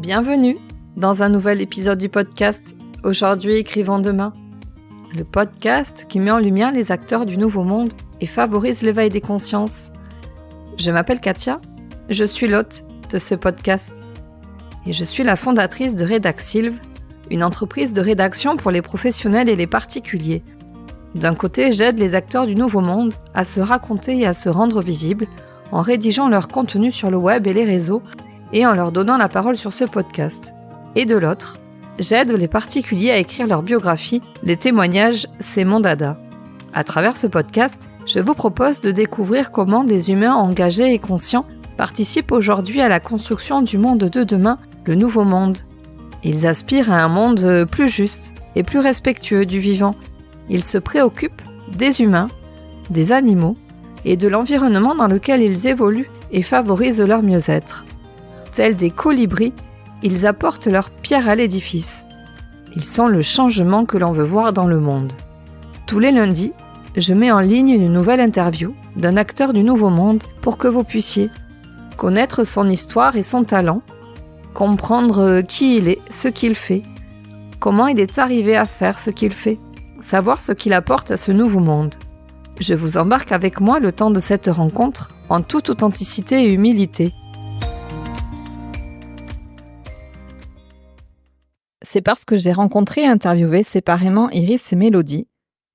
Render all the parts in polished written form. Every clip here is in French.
Bienvenue dans un nouvel épisode du podcast « Aujourd'hui, écrivons demain ». Le podcast qui met en lumière les acteurs du nouveau monde et favorise l'éveil des consciences. Je m'appelle Katia, je suis l'hôte de ce podcast. Et je suis la fondatrice de Redaxilv, une entreprise de rédaction pour les professionnels et les particuliers. D'un côté, j'aide les acteurs du nouveau monde à se raconter et à se rendre visibles en rédigeant leur contenu sur le web et les réseaux et en leur donnant la parole sur ce podcast. Et de l'autre, j'aide les particuliers à écrire leur biographie. Les témoignages, c'est mon dada. À travers ce podcast, je vous propose de découvrir comment des humains engagés et conscients participent aujourd'hui à la construction du monde de demain, le nouveau monde. Ils aspirent à un monde plus juste et plus respectueux du vivant. Ils se préoccupent des humains, des animaux et de l'environnement dans lequel ils évoluent et favorisent leur mieux-être. Tels des colibris, ils apportent leur pierre à l'édifice. Ils sont le changement que l'on veut voir dans le monde. Tous les lundis, je mets en ligne une nouvelle interview d'un acteur du nouveau monde pour que vous puissiez connaître son histoire et son talent, comprendre qui il est, ce qu'il fait, comment il est arrivé à faire ce qu'il fait, savoir ce qu'il apporte à ce nouveau monde. Je vous embarque avec moi le temps de cette rencontre en toute authenticité et humilité. C'est parce que j'ai rencontré et interviewé séparément Iris et Mélodie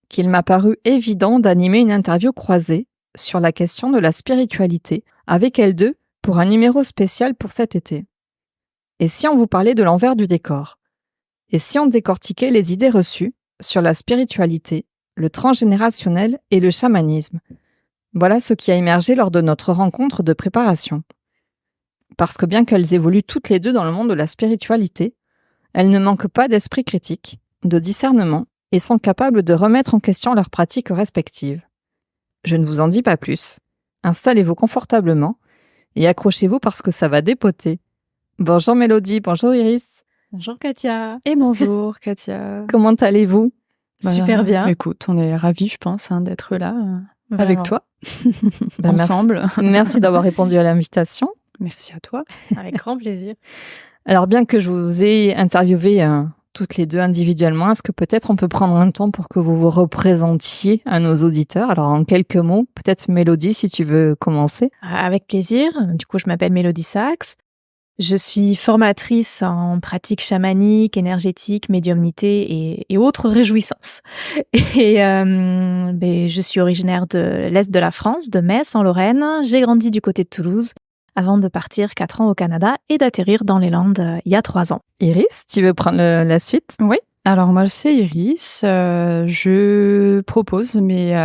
qu'il m'a paru évident d'animer une interview croisée sur la question de la spiritualité avec elles deux pour un numéro spécial pour cet été. Et si on vous parlait de l'envers du décor? Et si on décortiquait les idées reçues sur la spiritualité, le transgénérationnel et le chamanisme? Voilà ce qui a émergé lors de notre rencontre de préparation. Parce que bien qu'elles évoluent toutes les deux dans le monde de la spiritualité, elles ne manquent pas d'esprit critique, de discernement et sont capables de remettre en question leurs pratiques respectives. Je ne vous en dis pas plus. Installez-vous confortablement et accrochez-vous parce que ça va dépoter. Bonjour Mélodie, bonjour Iris. Bonjour Katia. Et bonjour Katia. Comment allez-vous? Super bien. Écoute, on est ravis, je pense, d'être là avec toi, ensemble. Merci d'avoir répondu à l'invitation. Merci à toi. Avec grand plaisir. Alors bien que je vous ai interviewé toutes les deux individuellement, est-ce que peut-être on peut prendre un temps pour que vous vous représentiez à nos auditeurs? Alors en quelques mots, peut-être Mélodie si tu veux commencer. Avec plaisir. Du coup, je m'appelle Mélodie Sachs. Je suis formatrice en pratiques chamaniques, énergétiques, médiumnité et autres réjouissances. Et je suis originaire de l'Est de la France, de Metz en Lorraine. J'ai grandi du côté de Toulouse avant de partir 4 ans au Canada et d'atterrir dans les Landes il y a 3 ans. Iris, tu veux prendre la suite? Oui. Alors moi, c'est Iris. Je propose mes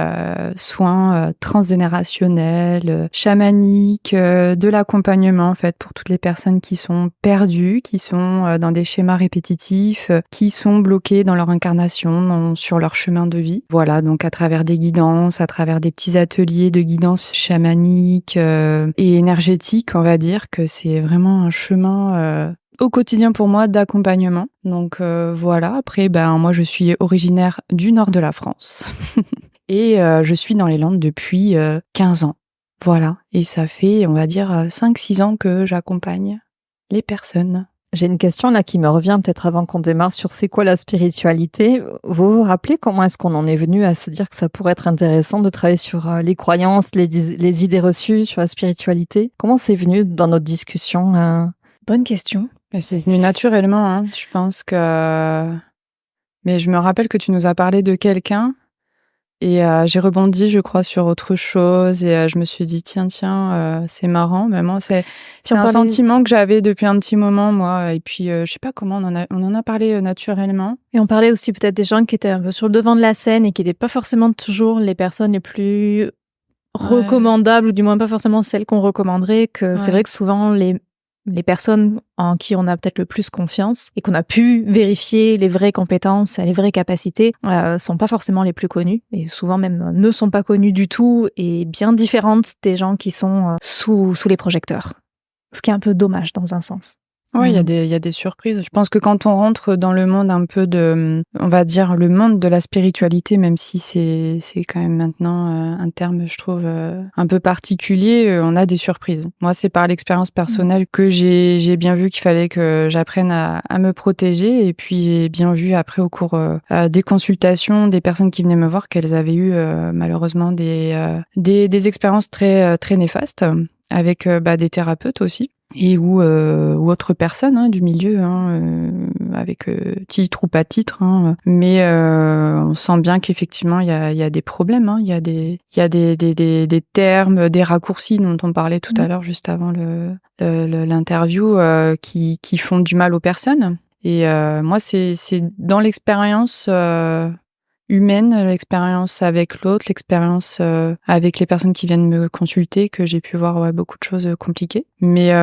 soins transgénérationnels, chamaniques, de l'accompagnement en fait pour toutes les personnes qui sont perdues, qui sont dans des schémas répétitifs, qui sont bloquées dans leur incarnation, sur leur chemin de vie. Voilà, donc à travers des guidances, à travers des petits ateliers de guidance chamanique et énergétique, on va dire que c'est vraiment un chemin au quotidien pour moi d'accompagnement. Donc voilà, après moi je suis originaire du nord de la France et je suis dans les Landes depuis 15 ans. Voilà, et ça fait on va dire 5-6 ans que j'accompagne les personnes. J'ai une question là qui me revient peut-être avant qu'on démarre sur c'est quoi la spiritualité. Vous vous rappelez comment est-ce qu'on en est venu à se dire que ça pourrait être intéressant de travailler sur les croyances, les idées reçues sur la spiritualité? Comment c'est venu dans notre discussion? Bonne question. C'est venu naturellement, je pense que... Mais je me rappelle que tu nous as parlé de quelqu'un et j'ai rebondi, je crois, sur autre chose et je me suis dit, tiens, c'est marrant. Mais moi, c'est un sentiment que j'avais depuis un petit moment, moi. Et puis, je sais pas comment on en a parlé naturellement. Et on parlait aussi peut-être des gens qui étaient un peu sur le devant de la scène et qui n'étaient pas forcément toujours les personnes les plus recommandables, ou du moins pas forcément celles qu'on recommanderait. C'est vrai que souvent, les personnes en qui on a peut-être le plus confiance et qu'on a pu vérifier les vraies compétences, les vraies capacités, sont pas forcément les plus connues et souvent même ne sont pas connues du tout et bien différentes des gens qui sont sous les projecteurs. Ce qui est un peu dommage dans un sens. Ouais, il y a des surprises. Je pense que quand on rentre dans le monde un peu on va dire le monde de la spiritualité, même si c'est quand même maintenant un terme, je trouve, un peu particulier, on a des surprises. Moi, c'est par l'expérience personnelle que j'ai bien vu qu'il fallait que j'apprenne à me protéger, et puis j'ai bien vu après au cours des consultations, des personnes qui venaient me voir, qu'elles avaient eu malheureusement des expériences très très néfastes avec des thérapeutes aussi. Et ou autres personnes du milieu, avec titre ou pas titre, mais on sent bien qu'effectivement il y a des problèmes, il y a des termes, des raccourcis dont on parlait tout à l'heure juste avant l'interview, qui font du mal aux personnes. Et moi c'est dans l'expérience humaine, l'expérience avec l'autre, l'expérience avec les personnes qui viennent me consulter, que j'ai pu voir beaucoup de choses compliquées. Mais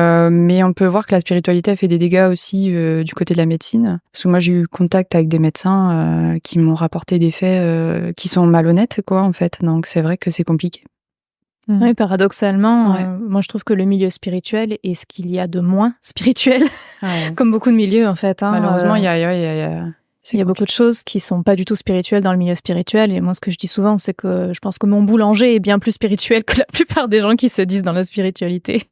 on peut voir que la spiritualité a fait des dégâts aussi du côté de la médecine. Parce que moi, j'ai eu contact avec des médecins qui m'ont rapporté des faits qui sont malhonnêtes, quoi, en fait. Donc, c'est vrai que c'est compliqué. Oui, paradoxalement, moi je trouve que le milieu spirituel est ce qu'il y a de moins spirituel, comme beaucoup de milieux en fait. Malheureusement, il y a beaucoup de choses qui sont pas du tout spirituelles dans le milieu spirituel. Et moi, ce que je dis souvent, c'est que je pense que mon boulanger est bien plus spirituel que la plupart des gens qui se disent dans la spiritualité.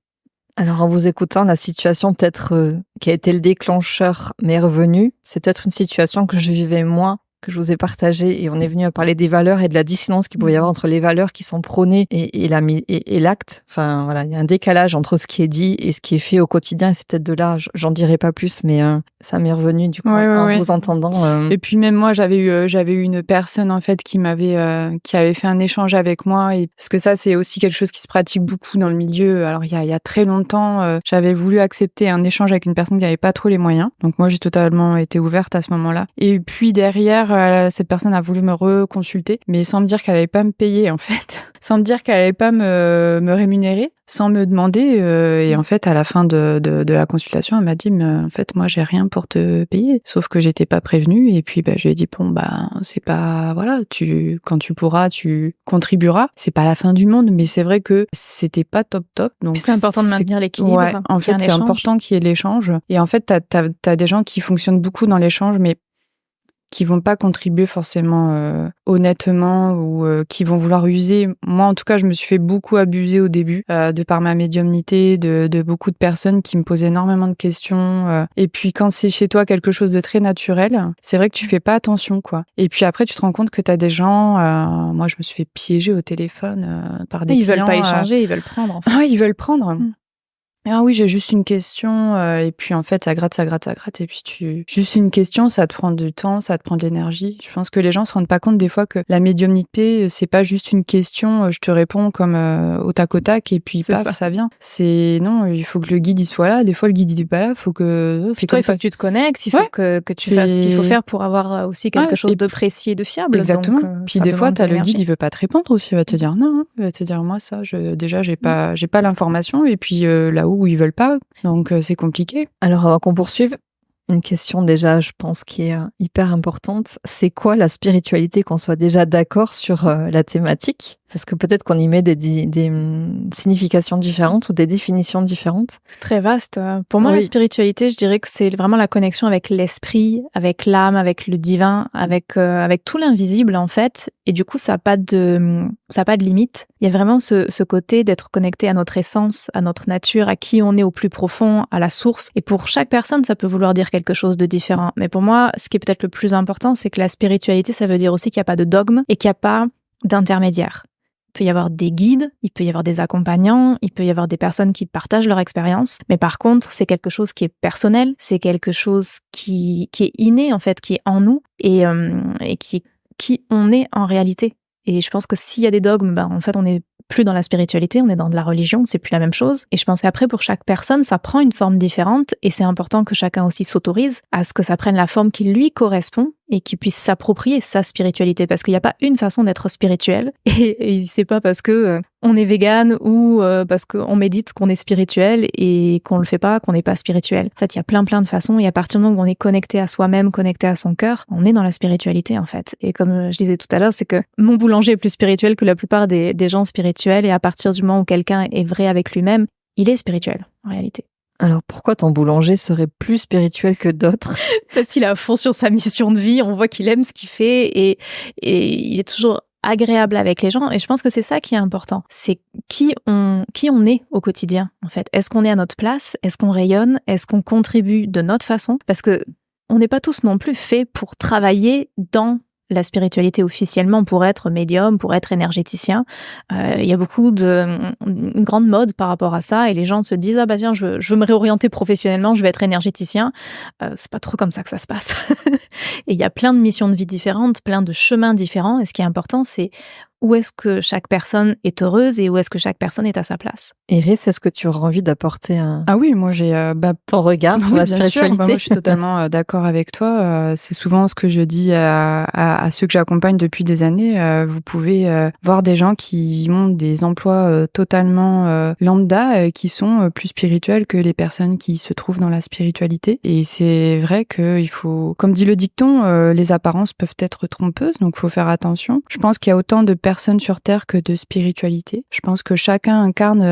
Alors, en vous écoutant, la situation peut-être qui a été le déclencheur m'est revenue. C'est peut-être une situation que je vivais moins, que je vous ai partagée, et on est venu à parler des valeurs et de la dissonance qu'il peut y avoir entre les valeurs qui sont prônées et l'acte. Enfin, voilà, il y a un décalage entre ce qui est dit et ce qui est fait au quotidien. Et c'est peut-être de là, j'en dirai pas plus, mais ça m'est revenu du coup en vous entendant. Et puis même moi, j'avais eu une personne en fait qui avait fait un échange avec moi, et parce que ça c'est aussi quelque chose qui se pratique beaucoup dans le milieu. Alors il y a très longtemps, j'avais voulu accepter un échange avec une personne qui avait pas trop les moyens. Donc moi j'ai totalement été ouverte à ce moment-là. Et puis derrière, cette personne a voulu me reconsulter, mais sans me dire qu'elle allait pas me payer en fait, sans me dire qu'elle allait pas me rémunérer, sans me demander. Et en fait, à la fin de la consultation, elle m'a dit, mais en fait, moi, j'ai rien pour te payer. Sauf que j'étais pas prévenue. Et puis, je lui ai dit, bon, c'est pas, voilà, quand tu pourras, tu contribueras. C'est pas la fin du monde, mais c'est vrai que c'était pas top. Donc, puis c'est important de maintenir l'équilibre. Ouais, en fait, c'est important qu'il y ait l'échange. Et en fait, t'as des gens qui fonctionnent beaucoup dans l'échange, mais qui vont pas contribuer forcément honnêtement, ou qui vont vouloir user. Moi, en tout cas, je me suis fait beaucoup abuser au début, de par ma médiumnité, de beaucoup de personnes qui me posaient énormément de questions. Et puis, quand c'est chez toi quelque chose de très naturel, c'est vrai que tu fais pas attention, quoi. Et puis après, tu te rends compte que t'as des gens... moi, je me suis fait piéger au téléphone par des clients. Ils veulent pas échanger, ils veulent prendre, en fait. Ah oui, ils veulent prendre. Ah oui, j'ai juste une question, et puis en fait, ça gratte, et puis juste une question, ça te prend du temps, ça te prend de l'énergie. Je pense que les gens se rendent pas compte des fois que la médiumnité, c'est pas juste une question, je te réponds comme au tac au tac, et puis paf, ça vient. Non, il faut que le guide il soit là. Des fois, le guide il est pas là, faut que... Puis toi, il faut que tu te connectes, il faut que tu fasses ce qu'il faut faire pour avoir aussi quelque chose de précis et de fiable. Exactement. Donc, puis des fois, t'as le guide, il veut pas te répondre aussi, il va te dire non, il va te dire moi ça, déjà j'ai pas l'information, et puis là-haut où ils veulent pas, donc c'est compliqué. Alors avant qu'on poursuive, une question déjà, je pense, qui est hyper importante. C'est quoi la spiritualité, qu'on soit déjà d'accord sur la thématique? Parce que peut-être qu'on y met des significations différentes ou des définitions différentes. C'est très vaste. Pour moi, la spiritualité, je dirais que c'est vraiment la connexion avec l'esprit, avec l'âme, avec le divin, avec tout l'invisible, en fait. Et du coup, ça n'a pas de limite. Il y a vraiment ce côté d'être connecté à notre essence, à notre nature, à qui on est au plus profond, à la source. Et pour chaque personne, ça peut vouloir dire quelque chose de différent. Mais pour moi, ce qui est peut-être le plus important, c'est que la spiritualité, ça veut dire aussi qu'il n'y a pas de dogme et qu'il n'y a pas d'intermédiaire. Il peut y avoir des guides, il peut y avoir des accompagnants, il peut y avoir des personnes qui partagent leur expérience. Mais par contre, c'est quelque chose qui est personnel, c'est quelque chose qui est inné, en fait, qui est en nous et qui on est en réalité. Et je pense que s'il y a des dogmes, en fait, on n'est plus dans la spiritualité, on est dans de la religion, c'est plus la même chose. Et je pense qu'après, pour chaque personne, ça prend une forme différente et c'est important que chacun aussi s'autorise à ce que ça prenne la forme qui lui correspond et qu'il puisse s'approprier sa spiritualité, parce qu'il n'y a pas une façon d'être spirituel et c'est pas parce que on est vegan ou parce qu'on médite qu'on est spirituel et qu'on le fait pas qu'on n'est pas spirituel. En fait, il y a plein de façons et à partir du moment où on est connecté à soi-même, connecté à son cœur, on est dans la spiritualité en fait. Et comme je disais tout à l'heure, c'est que mon boulanger est plus spirituel que la plupart des gens spirituels, et à partir du moment où quelqu'un est vrai avec lui-même, il est spirituel en réalité. Alors pourquoi ton boulanger serait plus spirituel que d'autres? Parce qu'il est à fond sur sa mission de vie, on voit qu'il aime ce qu'il fait et il est toujours agréable avec les gens. Et je pense que c'est ça qui est important. C'est qui on est au quotidien, en fait. Est-ce qu'on est à notre place? Est-ce qu'on rayonne? Est-ce qu'on contribue de notre façon? Parce que on n'est pas tous non plus faits pour travailler dans la spiritualité officiellement, pour être médium, pour être énergéticien. Il y a une grande mode par rapport à ça et les gens se disent « Ah bah tiens, je veux me réorienter professionnellement, je vais être énergéticien. » C'est pas trop comme ça que ça se passe. Et il y a plein de missions de vie différentes, plein de chemins différents. Et ce qui est important, c'est où est-ce que chaque personne est heureuse et où est-ce que chaque personne est à sa place. Iris, est-ce que tu auras envie d'apporter Ah oui, moi j'ai ton regard sur la spiritualité? Moi je suis totalement d'accord avec toi. C'est souvent ce que je dis à ceux que j'accompagne depuis des années. Vous pouvez voir des gens qui ont des emplois totalement lambda qui sont plus spirituels que les personnes qui se trouvent dans la spiritualité. Et c'est vrai qu'il faut, comme dit le dicton, les apparences peuvent être trompeuses, donc il faut faire attention. Je pense qu'il y a autant de personnes sur Terre que de spiritualité. Je pense que chacun incarne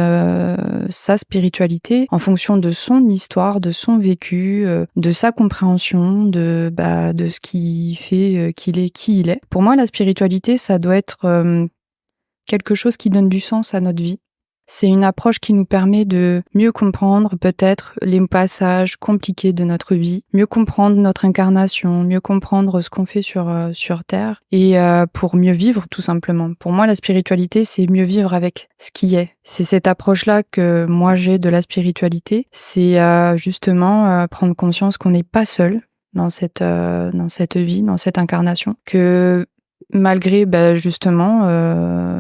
sa spiritualité en fonction de son histoire, de son vécu, de sa compréhension, de ce qui fait qu'il est qui il est. Pour moi, la spiritualité, ça doit être quelque chose qui donne du sens à notre vie. C'est une approche qui nous permet de mieux comprendre peut-être les passages compliqués de notre vie, mieux comprendre notre incarnation, mieux comprendre ce qu'on fait sur Terre et pour mieux vivre tout simplement. Pour moi, la spiritualité, c'est mieux vivre avec ce qui est. C'est cette approche-là que moi j'ai de la spiritualité. C'est justement prendre conscience qu'on n'est pas seul dans cette vie, dans cette incarnation, que malgré, justement,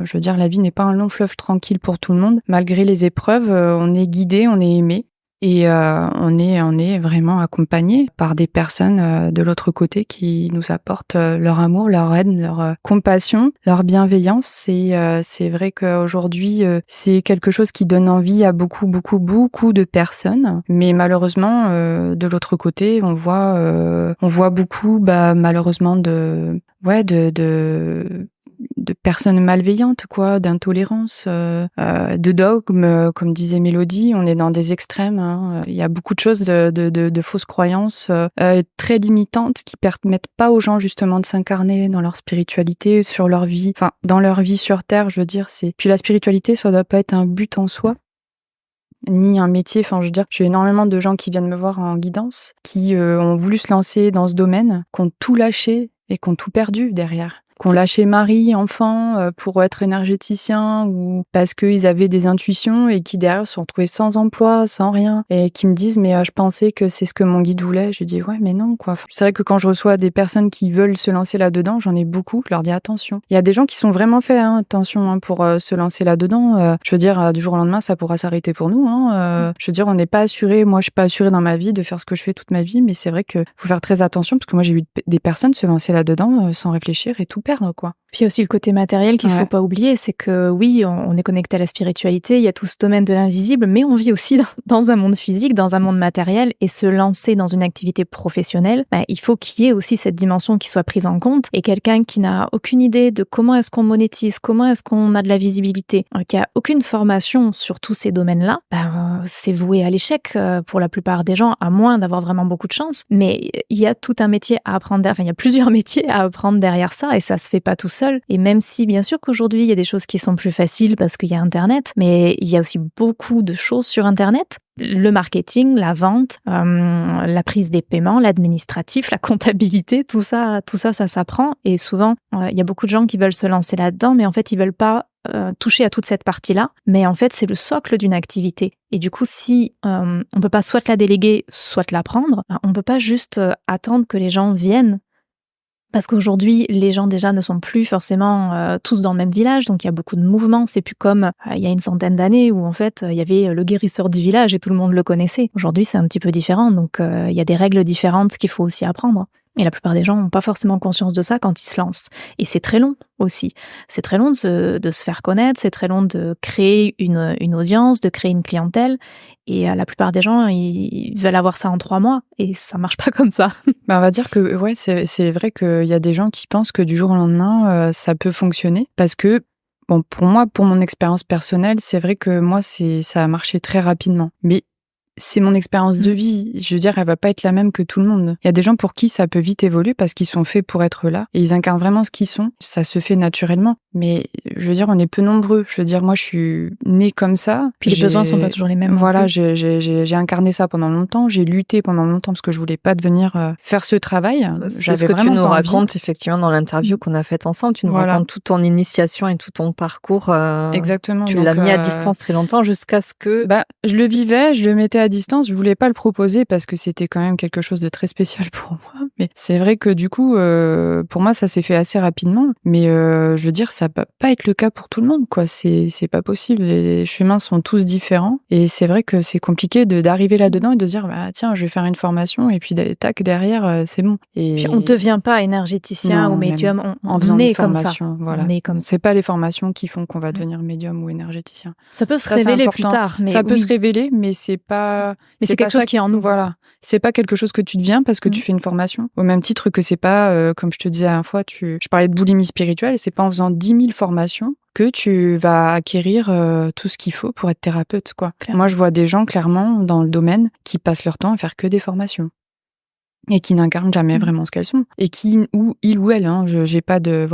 je veux dire, la vie n'est pas un long fleuve tranquille pour tout le monde. Malgré les épreuves, on est guidé, on est aimé. Et on est vraiment accompagné par des personnes de l'autre côté qui nous apportent leur amour, leur aide, leur compassion, leur bienveillance. C'est vrai qu'aujourd'hui, c'est quelque chose qui donne envie à beaucoup de personnes. Mais malheureusement, de l'autre côté, on voit beaucoup, malheureusement, de personnes malveillantes, quoi, d'intolérance, de dogmes, comme disait Mélodie. On est dans des extrêmes, hein. Il y a beaucoup de choses de fausses croyances très limitantes qui permettent pas aux gens justement de s'incarner dans leur spiritualité, sur leur vie, enfin dans leur vie sur Terre, je veux dire. Puis la spiritualité, ça doit pas être un but en soi, ni un métier. Enfin, je veux dire, j'ai énormément de gens qui viennent me voir en guidance, qui ont voulu se lancer dans ce domaine, qui ont tout lâché et qui ont tout perdu derrière. Qu'on lâchait mari, enfant, pour être énergéticien ou parce qu'ils avaient des intuitions et qui derrière se sont retrouvés sans emploi, sans rien et qui me disent mais je pensais que c'est ce que mon guide voulait. Je dis ouais mais non quoi. C'est vrai que quand je reçois des personnes qui veulent se lancer là-dedans, j'en ai beaucoup, je leur dis attention. Il y a des gens qui sont vraiment faits, attention pour se lancer là-dedans. Je veux dire du jour au lendemain ça pourra s'arrêter pour nous. Je veux dire on n'est pas assuré, moi je suis pas assurée dans ma vie de faire ce que je fais toute ma vie, mais c'est vrai que faut faire très attention parce que moi j'ai vu des personnes se lancer là-dedans sans réfléchir et tout perdre, quoi. Puis il y a aussi le côté matériel qu'il faut pas oublier, c'est que oui, on est connecté à la spiritualité, il y a tout ce domaine de l'invisible, mais on vit aussi dans un monde physique, dans un monde matériel, et se lancer dans une activité professionnelle, il faut qu'il y ait aussi cette dimension qui soit prise en compte, et quelqu'un qui n'a aucune idée de comment est-ce qu'on monétise, comment est-ce qu'on a de la visibilité, qui a aucune formation sur tous ces domaines-là, c'est voué à l'échec pour la plupart des gens, à moins d'avoir vraiment beaucoup de chance, mais il y a tout un métier à apprendre, il y a plusieurs métiers à apprendre derrière ça, et ça se fait pas tout seul. Et même si, bien sûr qu'aujourd'hui, il y a des choses qui sont plus faciles parce qu'il y a Internet, mais il y a aussi beaucoup de choses sur Internet. Le marketing, la vente, la prise des paiements, l'administratif, la comptabilité, tout ça, ça s'apprend. Et souvent, il y a beaucoup de gens qui veulent se lancer là-dedans, mais en fait, ils veulent pas toucher à toute cette partie-là. Mais en fait, c'est le socle d'une activité. Et du coup, si on peut pas soit la déléguer, soit l'apprendre, on peut pas juste attendre que les gens viennent. Parce qu'aujourd'hui, les gens déjà ne sont plus forcément tous dans le même village, donc il y a beaucoup de mouvements. C'est plus comme il y a une centaine d'années où en fait il y avait le guérisseur du village et tout le monde le connaissait. Aujourd'hui, c'est un petit peu différent, donc il y a des règles différentes qu'il faut aussi apprendre. Et la plupart des gens n'ont pas forcément conscience de ça quand ils se lancent. Et c'est très long aussi. C'est très long de se faire connaître, c'est très long de créer une audience, de créer une clientèle. Et la plupart des gens, ils veulent avoir ça en 3 mois. Et ça marche pas comme ça. On va dire que ouais, c'est vrai qu'il y a des gens qui pensent que du jour au lendemain, ça peut fonctionner. Parce que, bon, pour moi, pour mon expérience personnelle, c'est vrai que moi, ça a marché très rapidement. Mais c'est mon expérience de vie. Je veux dire, elle va pas être la même que tout le monde. Il y a des gens pour qui ça peut vite évoluer parce qu'ils sont faits pour être là et ils incarnent vraiment ce qu'ils sont. Ça se fait naturellement. Mais je veux dire, on est peu nombreux. Je veux dire, moi, je suis née comme ça. Puis les besoins sont pas toujours les mêmes. Voilà, j'ai incarné ça pendant longtemps. J'ai lutté pendant longtemps parce que je voulais pas devenir faire ce travail. C'est ce que tu nous racontes effectivement dans l'interview qu'on a faite ensemble. Tu nous racontes toute ton initiation et tout ton parcours. Exactement. Tu l'as mis à distance très longtemps jusqu'à ce que... je le vivais, je le mettais à distance. Je voulais pas le proposer parce que c'était quand même quelque chose de très spécial pour moi. Mais c'est vrai que du coup, pour moi, ça s'est fait assez rapidement. Mais je veux dire, ça peut pas être le cas pour tout le monde, quoi. C'est pas possible. Les chemins sont tous différents. Et c'est vrai que c'est compliqué d'arriver là-dedans et de dire, tiens, je vais faire une formation et puis tac, derrière, c'est bon. Et puis on devient pas énergéticien ou médium. En faisant des formations, voilà. On est comme ça. C'est pas les formations qui font qu'on va devenir médium ou énergéticien. Ça peut se révéler plus tard. Mais ça peut se révéler, mais c'est pas... Mais c'est quelque chose qui est en nous. Voilà. C'est pas quelque chose que tu deviens parce que tu fais une formation. Au même titre que c'est pas, comme je te disais la dernière fois, je parlais de boulimie spirituelle, c'est pas en faisant 10 000 formations que tu vas acquérir tout ce qu'il faut pour être thérapeute, quoi. Clairement. Moi, je vois des gens, clairement, dans le domaine, qui passent leur temps à faire que des formations. Et qui n'incarnent jamais vraiment ce qu'elles sont. Et ou il ou elle, j'ai pas de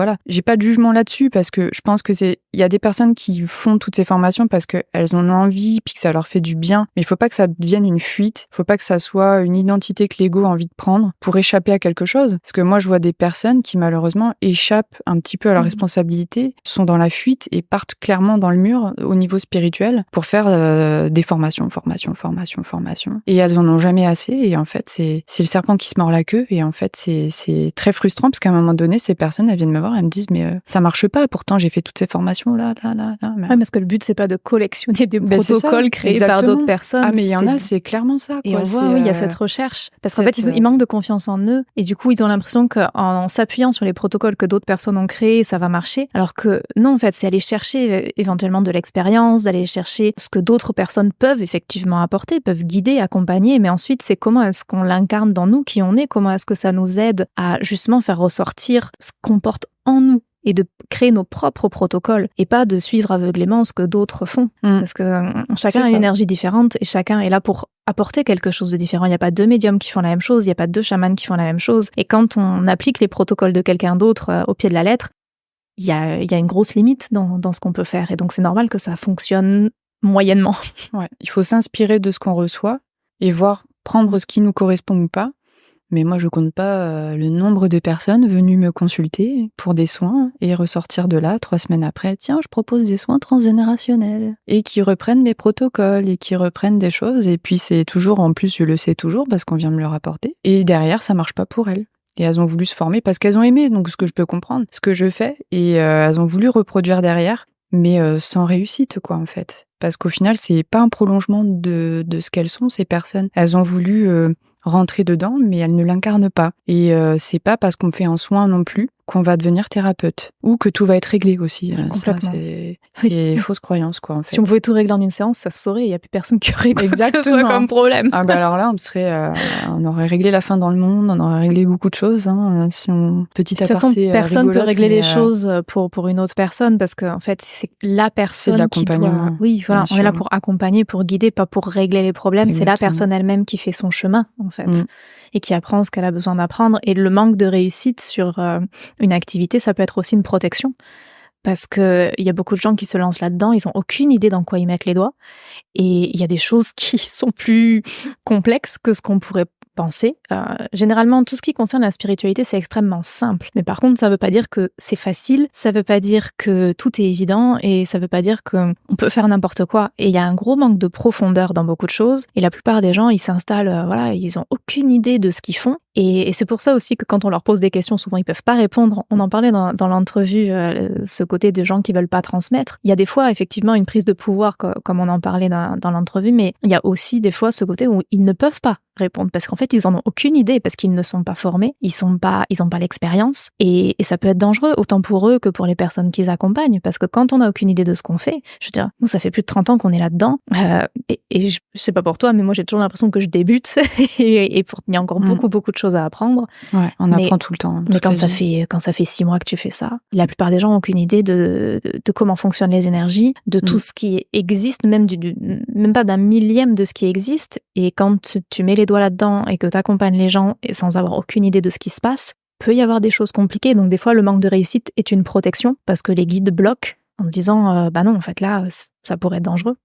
jugement là-dessus parce que je pense que il y a des personnes qui font toutes ces formations parce qu'elles en ont envie puis que ça leur fait du bien. Mais il faut pas que ça devienne une fuite. Il faut pas que ça soit une identité que l'ego a envie de prendre pour échapper à quelque chose. Parce que moi, je vois des personnes qui, malheureusement, échappent un petit peu à leur responsabilité, sont dans la fuite et partent clairement dans le mur au niveau spirituel pour faire des formations. Et elles en ont jamais assez. Et en fait, c'est le serpent qui se mord la queue et en fait c'est très frustrant parce qu'à un moment donné ces personnes elles viennent me voir et elles me disent mais ça marche pas, pourtant j'ai fait toutes ces formations là. Ouais, parce que le but c'est pas de collectionner des protocoles créés par d'autres personnes. Mais il y en a, c'est clairement ça, quoi. Et on voit il y a cette recherche parce qu'en fait ils manquent de confiance en eux et du coup ils ont l'impression qu'en s'appuyant sur les protocoles que d'autres personnes ont créés ça va marcher, alors que non, en fait c'est aller chercher éventuellement de l'expérience, d'aller chercher ce que d'autres personnes peuvent effectivement apporter, peuvent guider, accompagner, mais ensuite c'est comment est-ce qu'on l'incarne dans nous, qui on est, comment est-ce que ça nous aide à justement faire ressortir ce qu'on porte en nous et de créer nos propres protocoles et pas de suivre aveuglément ce que d'autres font. Parce que chacun a une énergie différente et chacun est là pour apporter quelque chose de différent. Il n'y a pas deux médiums qui font la même chose, il n'y a pas deux chamans qui font la même chose. Et quand on applique les protocoles de quelqu'un d'autre au pied de la lettre, il y a une grosse limite dans ce qu'on peut faire. Et donc c'est normal que ça fonctionne moyennement. Ouais, il faut s'inspirer de ce qu'on reçoit et prendre ce qui nous correspond ou pas. Mais moi, je compte pas le nombre de personnes venues me consulter pour des soins et ressortir de là 3 semaines après. Tiens, je propose des soins transgénérationnels et qui reprennent mes protocoles et qui reprennent des choses. Et puis c'est toujours, en plus, je le sais toujours parce qu'on vient me le rapporter. Et derrière, ça marche pas pour elles. Et elles ont voulu se former parce qu'elles ont aimé, donc ce que je peux comprendre, ce que je fais. Et elles ont voulu reproduire derrière, mais sans réussite, quoi, en fait. Parce qu'au final, c'est pas un prolongement de ce qu'elles sont, ces personnes. Elles ont voulu rentrer dedans, mais elles ne l'incarnent pas. Et c'est pas parce qu'on fait un soin non plus qu'on va devenir thérapeute. Ou que tout va être réglé aussi. Complètement. Ça, c'est fausse croyance, quoi, en fait. Si on pouvait tout régler en une séance, ça se saurait. Il n'y a plus personne qui aurait quoi que Exactement. ce soit comme problème. Ah bah alors là, on aurait réglé la fin dans le monde, on aurait réglé beaucoup de choses. Si on petit aparté. De toute façon, personne ne peut régler les choses pour une autre personne parce que en fait, c'est la personne qui doit. Oui, voilà, on est là pour accompagner, pour guider, pas pour régler les problèmes. Exactement. C'est la personne elle-même qui fait son chemin, en fait, et qui apprend ce qu'elle a besoin d'apprendre. Et le manque de réussite sur une activité, ça peut être aussi une protection. Parce que il y a beaucoup de gens qui se lancent là-dedans, ils ont aucune idée dans quoi ils mettent les doigts. Et il y a des choses qui sont plus complexes que ce qu'on pourrait penser. Généralement, tout ce qui concerne la spiritualité, c'est extrêmement simple. Mais par contre, ça veut pas dire que c'est facile, ça veut pas dire que tout est évident et ça veut pas dire qu'on peut faire n'importe quoi. Et il y a un gros manque de profondeur dans beaucoup de choses. Et la plupart des gens, ils s'installent, ils ont aucune idée de ce qu'ils font. Et c'est pour ça aussi que quand on leur pose des questions, souvent ils peuvent pas répondre. On en parlait dans l'entrevue, ce côté des gens qui veulent pas transmettre. Il y a des fois effectivement une prise de pouvoir, comme on en parlait dans l'entrevue, mais il y a aussi des fois ce côté où ils ne peuvent pas répondre parce qu'en fait, ils en ont aucune idée parce qu'ils ne sont pas formés, ils ont pas l'expérience et ça peut être dangereux autant pour eux que pour les personnes qu'ils accompagnent parce que quand on n'a aucune idée de ce qu'on fait, je veux dire, nous, ça fait plus de 30 ans qu'on est là-dedans et je sais pas pour toi, mais moi, j'ai toujours l'impression que je débute et il y a encore beaucoup de choses à apprendre. Ouais, on apprend tout le temps. Mais quand ça fait 6 mois que tu fais ça, la plupart des gens n'ont aucune idée de comment fonctionnent les énergies, de tout ce qui existe, même pas d'un millième de ce qui existe. Et quand tu mets les doigts là-dedans et que tu accompagnes les gens et sans avoir aucune idée de ce qui se passe, peut y avoir des choses compliquées. Donc des fois, le manque de réussite est une protection parce que les guides bloquent en disant non, en fait là, ça pourrait être dangereux.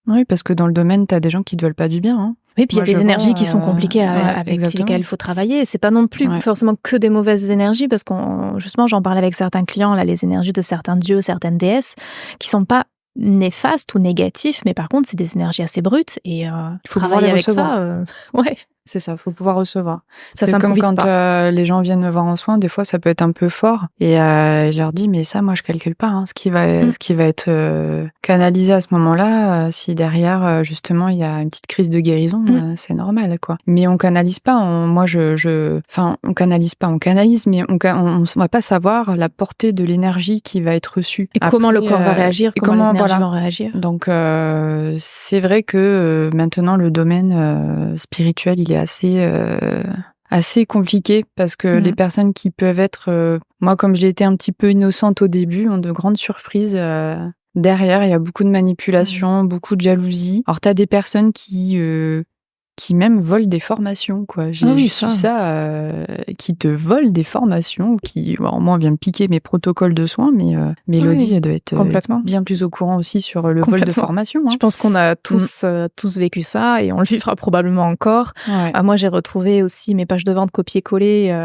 Oui, parce que dans le domaine, tu as des gens qui ne te veulent pas du bien. Hein. Oui, puis il y a des énergies qui sont compliquées avec lesquelles il faut travailler. C'est pas non plus forcément que des mauvaises énergies, parce justement, j'en parlais avec certains clients, là, les énergies de certains dieux, certaines déesses, qui sont pas néfastes ou négatifs, mais par contre, c'est des énergies assez brutes et il faut travailler avec ça. Ouais. C'est ça, faut pouvoir recevoir. Ça c'est comme quand les gens viennent me voir en soins, des fois ça peut être un peu fort et je leur dis mais ça moi je calcule pas ce qui va être canalisé à ce moment-là, si derrière justement il y a une petite crise de guérison, c'est normal quoi. Mais on canalise pas, on canalise pas, on canalise mais on va pas savoir la portée de l'énergie qui va être reçue. Et comment le corps va réagir, comment les énergies vont réagir. Donc c'est vrai que maintenant le domaine spirituel il est assez compliqué parce que les personnes qui peuvent être, moi comme j'ai été un petit peu innocente au début, ont de grandes surprises. Derrière, il y a beaucoup de manipulation, beaucoup de jalousie. Alors t'as des personnes qui même volent des formations, quoi. J'ai vu ça, qui te volent des formations, alors moi, on vient me piquer mes protocoles de soins, mais Mélodie, elle doit être bien plus au courant aussi sur le vol de formation. Hein. Je pense qu'on a tous vécu ça et on le vivra probablement encore. Ouais. Moi, j'ai retrouvé aussi mes pages de vente copier-coller,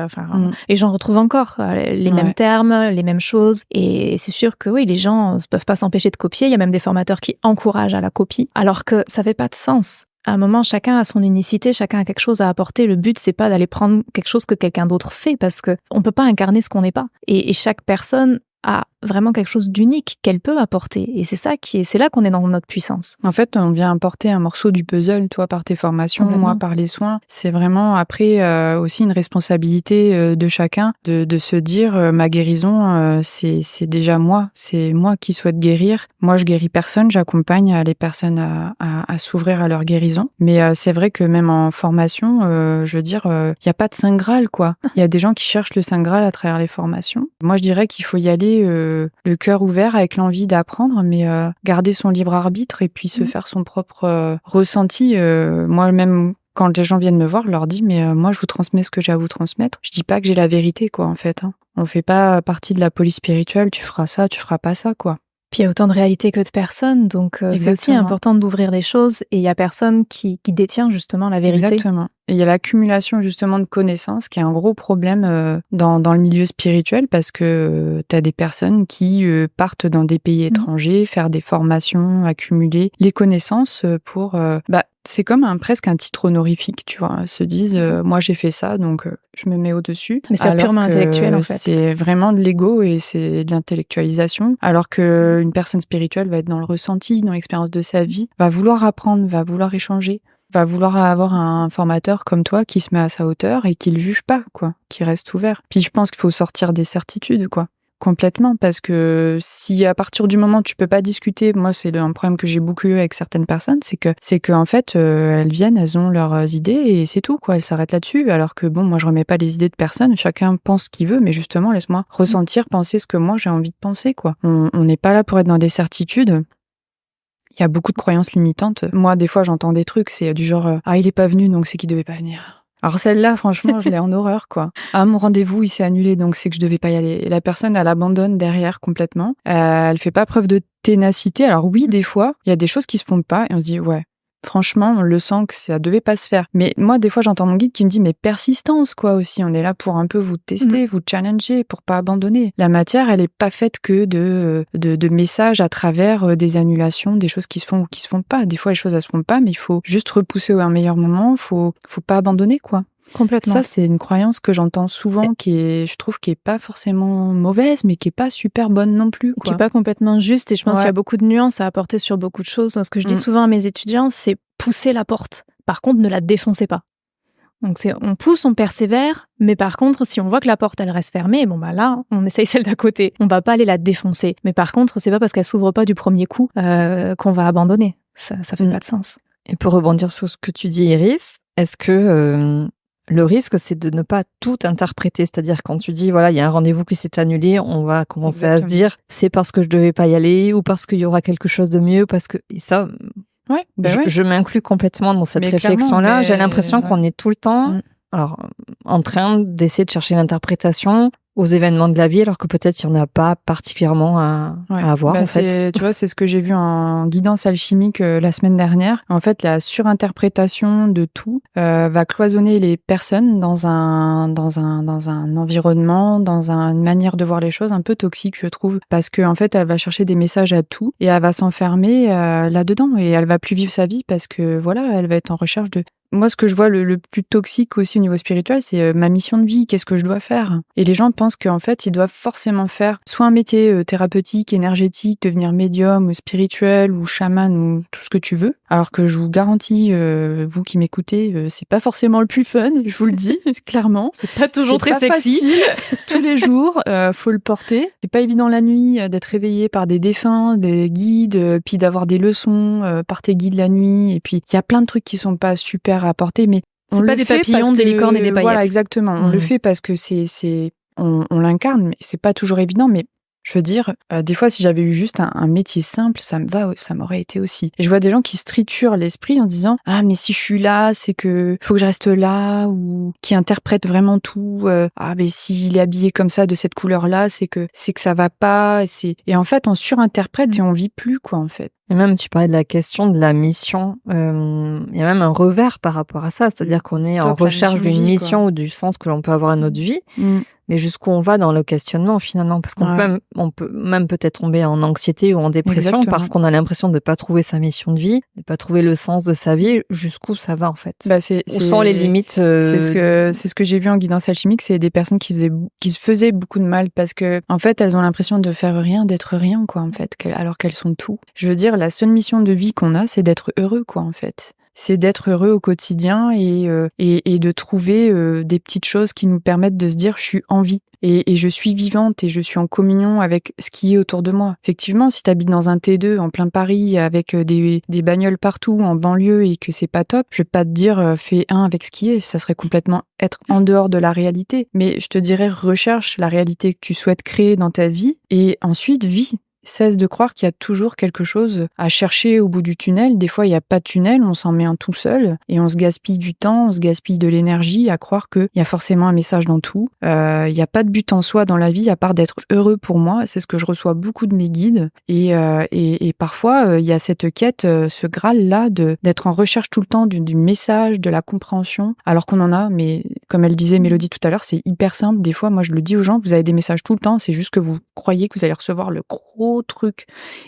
et j'en retrouve encore les mêmes termes, les mêmes choses. Et c'est sûr que oui, les gens ne peuvent pas s'empêcher de copier. Il y a même des formateurs qui encouragent à la copie, alors que ça fait pas de sens. À un moment, chacun a son unicité, chacun a quelque chose à apporter. Le but, c'est pas d'aller prendre quelque chose que quelqu'un d'autre fait, parce que on peut pas incarner ce qu'on n'est pas. Et chaque personne a vraiment quelque chose d'unique qu'elle peut apporter. Et c'est là qu'on est dans notre puissance. En fait, on vient apporter un morceau du puzzle, toi par tes formations, moi par les soins. C'est vraiment après aussi une responsabilité de chacun de se dire ma guérison, c'est déjà moi. C'est moi qui souhaite guérir. Moi, je guéris personne, j'accompagne les personnes à s'ouvrir à leur guérison. Mais c'est vrai que même en formation, je veux dire, il n'y a pas de Saint Graal, quoi. Il y a des gens qui cherchent le Saint Graal à travers les formations. Moi, je dirais qu'il faut y aller le cœur ouvert avec l'envie d'apprendre, mais garder son libre arbitre et puis se faire son propre ressenti. Moi-même, quand les gens viennent me voir, je leur dis mais moi je vous transmets ce que j'ai à vous transmettre. Je dis pas que j'ai la vérité quoi en fait. Hein. On fait pas partie de la police spirituelle. Tu feras ça, tu feras pas ça quoi. Puis il y a autant de réalités que de personnes, donc c'est aussi important d'ouvrir les choses et il y a personne qui détient justement la vérité. Exactement. Et il y a l'accumulation justement de connaissances qui est un gros problème dans le milieu spirituel parce que tu as des personnes qui partent dans des pays étrangers, faire des formations, accumuler les connaissances pour... c'est comme presque un titre honorifique, tu vois. Ils se disent, moi j'ai fait ça, donc je me mets au-dessus. Mais c'est purement intellectuel en fait. C'est vraiment de l'ego et c'est de l'intellectualisation. Alors qu'une personne spirituelle va être dans le ressenti, dans l'expérience de sa vie, va vouloir apprendre, va vouloir échanger, va vouloir avoir un formateur comme toi qui se met à sa hauteur et qui le juge pas, quoi, qui reste ouvert. Puis je pense qu'il faut sortir des certitudes, quoi. Complètement, parce que si à partir du moment où tu peux pas discuter, moi c'est un problème que j'ai beaucoup eu avec certaines personnes, c'est que en fait elles viennent, elles ont leurs idées et c'est tout quoi, elles s'arrêtent là-dessus. Alors que bon, moi je remets pas les idées de personne, chacun pense ce qu'il veut, mais justement laisse-moi ressentir, penser ce que moi j'ai envie de penser quoi. On n'est pas là pour être dans des certitudes. Il y a beaucoup de croyances limitantes. Moi des fois j'entends des trucs, c'est du genre il est pas venu donc c'est qu'il devait pas venir. Alors celle-là, franchement, je l'ai en horreur, quoi. Ah, mon rendez-vous, il s'est annulé, donc c'est que je devais pas y aller. Et la personne, elle abandonne derrière complètement. Elle fait pas preuve de ténacité. Alors oui, des fois, il y a des choses qui se font pas et on se dit, ouais, franchement, on le sent que ça devait pas se faire. Mais moi, des fois, j'entends mon guide qui me dit, mais persistance, quoi, aussi. On est là pour un peu vous tester, vous challenger, pour pas abandonner. La matière, elle est pas faite que de messages à travers des annulations, des choses qui se font ou qui se font pas. Des fois, les choses, elles se font pas, mais il faut juste repousser à un meilleur moment. Faut pas abandonner, quoi. Complètement. Ça, c'est une croyance que j'entends souvent je trouve qui est pas forcément mauvaise, mais qui est pas super bonne non plus, quoi. Qui est pas complètement juste. Et je pense qu'il y a beaucoup de nuances à apporter sur beaucoup de choses. Ce que je dis souvent à mes étudiants, c'est pousser la porte. Par contre, ne la défoncez pas. Donc on pousse, on persévère, mais par contre, si on voit que la porte elle reste fermée, là, on essaye celle d'à côté. On va pas aller la défoncer. Mais par contre, c'est pas parce qu'elle s'ouvre pas du premier coup qu'on va abandonner. Ça fait pas de sens. Et pour rebondir sur ce que tu dis, Iris, est-ce que le risque, c'est de ne pas tout interpréter? C'est-à-dire quand tu dis, voilà, il y a un rendez-vous qui s'est annulé, on va commencer à se dire, c'est parce que je devais pas y aller, ou parce qu'il y aura quelque chose de mieux, parce que et ça... Ouais, je m'inclus complètement dans cette réflexion-là. J'ai l'impression qu'on est tout le temps en train d'essayer de chercher l'interprétation aux événements de la vie, alors que peut-être il n'y en a pas particulièrement à avoir. En fait. Tu vois, c'est ce que j'ai vu en guidance alchimique la semaine dernière. En fait, la surinterprétation de tout va cloisonner les personnes dans un environnement, dans une manière de voir les choses un peu toxique, je trouve, parce que en fait, elle va chercher des messages à tout et elle va s'enfermer là-dedans et elle va plus vivre sa vie parce que voilà, elle va être en recherche de... Moi, ce que je vois le plus toxique aussi au niveau spirituel, c'est ma mission de vie. Qu'est-ce que je dois faire? Et les gens pensent qu'en fait, ils doivent forcément faire soit un métier thérapeutique, énergétique, devenir médium ou spirituel ou chaman ou tout ce que tu veux. Alors que je vous garantis, vous qui m'écoutez, c'est pas forcément le plus fun, je vous le dis, clairement. C'est pas toujours très sexy. Facile. Tous les jours, faut le porter. C'est pas évident la nuit d'être réveillé par des défunts, des guides, puis d'avoir des leçons par tes guides la nuit. Et puis, il y a plein de trucs qui sont pas super à porter, mais c'est pas des papillons, des licornes et des paillettes. Voilà, exactement. On le fait parce que on l'incarne, mais c'est pas toujours évident. Mais je veux dire, des fois, si j'avais eu juste un métier simple, ça m'aurait été aussi. Et je vois des gens qui se triturent l'esprit en disant « Ah, mais si je suis là, c'est que faut que je reste là » ou qui interprètent vraiment tout. « Ah, mais s'il est habillé comme ça, de cette couleur-là, c'est que ça va pas. » Et en fait, on surinterprète et on vit plus, quoi, en fait. Et même, tu parlais de la question de la mission. Il y a même un revers par rapport à ça. C'est-à-dire qu'on est en recherche d'une mission ou du sens que l'on peut avoir à notre vie. Mais jusqu'où on va dans le questionnement, finalement. Parce qu'on peut même peut-être tomber en anxiété ou en dépression parce qu'on a l'impression de ne pas trouver sa mission de vie, de ne pas trouver le sens de sa vie. Jusqu'où ça va, en fait? Où sont les limites C'est ce que j'ai vu en guidance alchimique. C'est des personnes qui se faisaient beaucoup de mal parce que, en fait, elles ont l'impression de faire rien, d'être rien, quoi, en fait, alors qu'elles sont tout. Je veux dire, la seule mission de vie qu'on a, c'est d'être heureux, quoi, en fait. C'est d'être heureux au quotidien et de trouver des petites choses qui nous permettent de se dire je suis en vie et je suis vivante et je suis en communion avec ce qui est autour de moi. Effectivement, si tu habites dans un T2 en plein Paris avec des bagnoles partout en banlieue et que c'est pas top, je vais pas te dire fais un avec ce qui est, ça serait complètement être en dehors de la réalité. Mais je te dirais recherche la réalité que tu souhaites créer dans ta vie et ensuite vis. Cesse de croire qu'il y a toujours quelque chose à chercher au bout du tunnel. Des fois, il n'y a pas de tunnel, on s'en met un tout seul et on se gaspille du temps, on se gaspille de l'énergie à croire qu'il y a forcément un message dans tout. Il n'y a pas de but en soi dans la vie à part d'être heureux pour moi. C'est ce que je reçois beaucoup de mes guides. Et parfois, il y a cette quête, ce Graal-là, d'être en recherche tout le temps du message, de la compréhension, alors qu'on en a. Mais comme elle disait Mélodie tout à l'heure, c'est hyper simple. Des fois, moi, je le dis aux gens, vous avez des messages tout le temps, c'est juste que vous croyez que vous allez recevoir le gros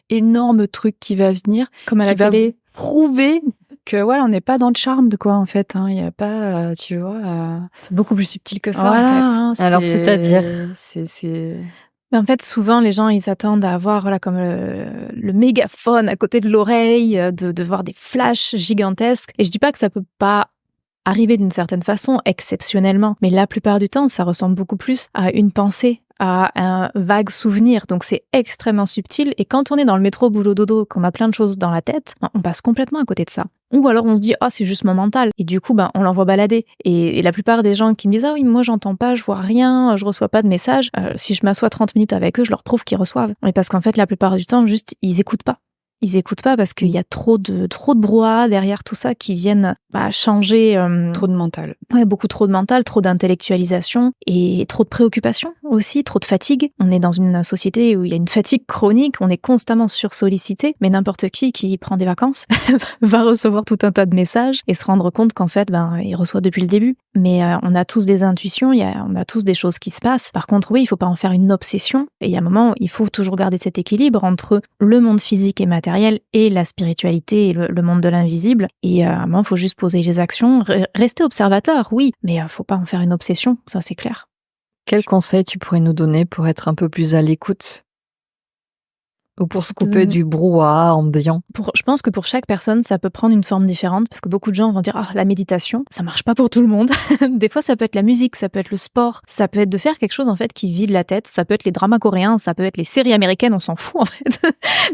énorme truc qui va venir, comme à qui va prouver que voilà, on n'est pas dans le charme de quoi en fait. Il y a pas, tu vois. C'est beaucoup plus subtil que ça voilà, en fait. Alors c'est-à-dire. Mais en fait, souvent, les gens, ils s'attendent à avoir comme le mégaphone à côté de l'oreille, de voir des flashs gigantesques. Et je dis pas que ça peut pas arriver d'une certaine façon, exceptionnellement. Mais la plupart du temps, ça ressemble beaucoup plus à une pensée, à un vague souvenir. Donc c'est extrêmement subtil. Et quand on est dans le métro boulot dodo, qu'on a plein de choses dans la tête, on passe complètement à côté de ça. Ou alors on se dit, c'est juste mon mental. Et du coup, on l'envoie balader. Et la plupart des gens qui me disent, oui, moi j'entends pas, je vois rien, je reçois pas de message. Si je m'assois 30 minutes avec eux, je leur prouve qu'ils reçoivent. Mais parce qu'en fait, la plupart du temps, juste, ils écoutent pas. Ils écoutent pas parce qu'il y a trop de brouhaha derrière tout ça qui viennent changer. Trop de mental. Ouais, beaucoup trop de mental, trop d'intellectualisation et trop de préoccupation aussi, trop de fatigue. On est dans une société où il y a une fatigue chronique, on est constamment sursollicité, mais n'importe qui prend des vacances va recevoir tout un tas de messages et se rendre compte qu'en fait, il reçoit depuis le début. Mais on a tous des intuitions, on a tous des choses qui se passent. Par contre, oui, il faut pas en faire une obsession. Et il y a un moment, il faut toujours garder cet équilibre entre le monde physique et matériel et la spiritualité et le monde de l'invisible. Et à un moment, il faut juste poser les actions, rester observateur, oui, mais faut pas en faire une obsession, ça c'est clair. Quel conseil tu pourrais nous donner pour être un peu plus à l'écoute? Ou pour se couper du brouhaha ambiant. Je pense que pour chaque personne, ça peut prendre une forme différente, parce que beaucoup de gens vont dire la méditation, ça marche pas pour tout le monde. Des fois, ça peut être la musique, ça peut être le sport, ça peut être de faire quelque chose en fait qui vide la tête, ça peut être les dramas coréens, ça peut être les séries américaines, on s'en fout en fait.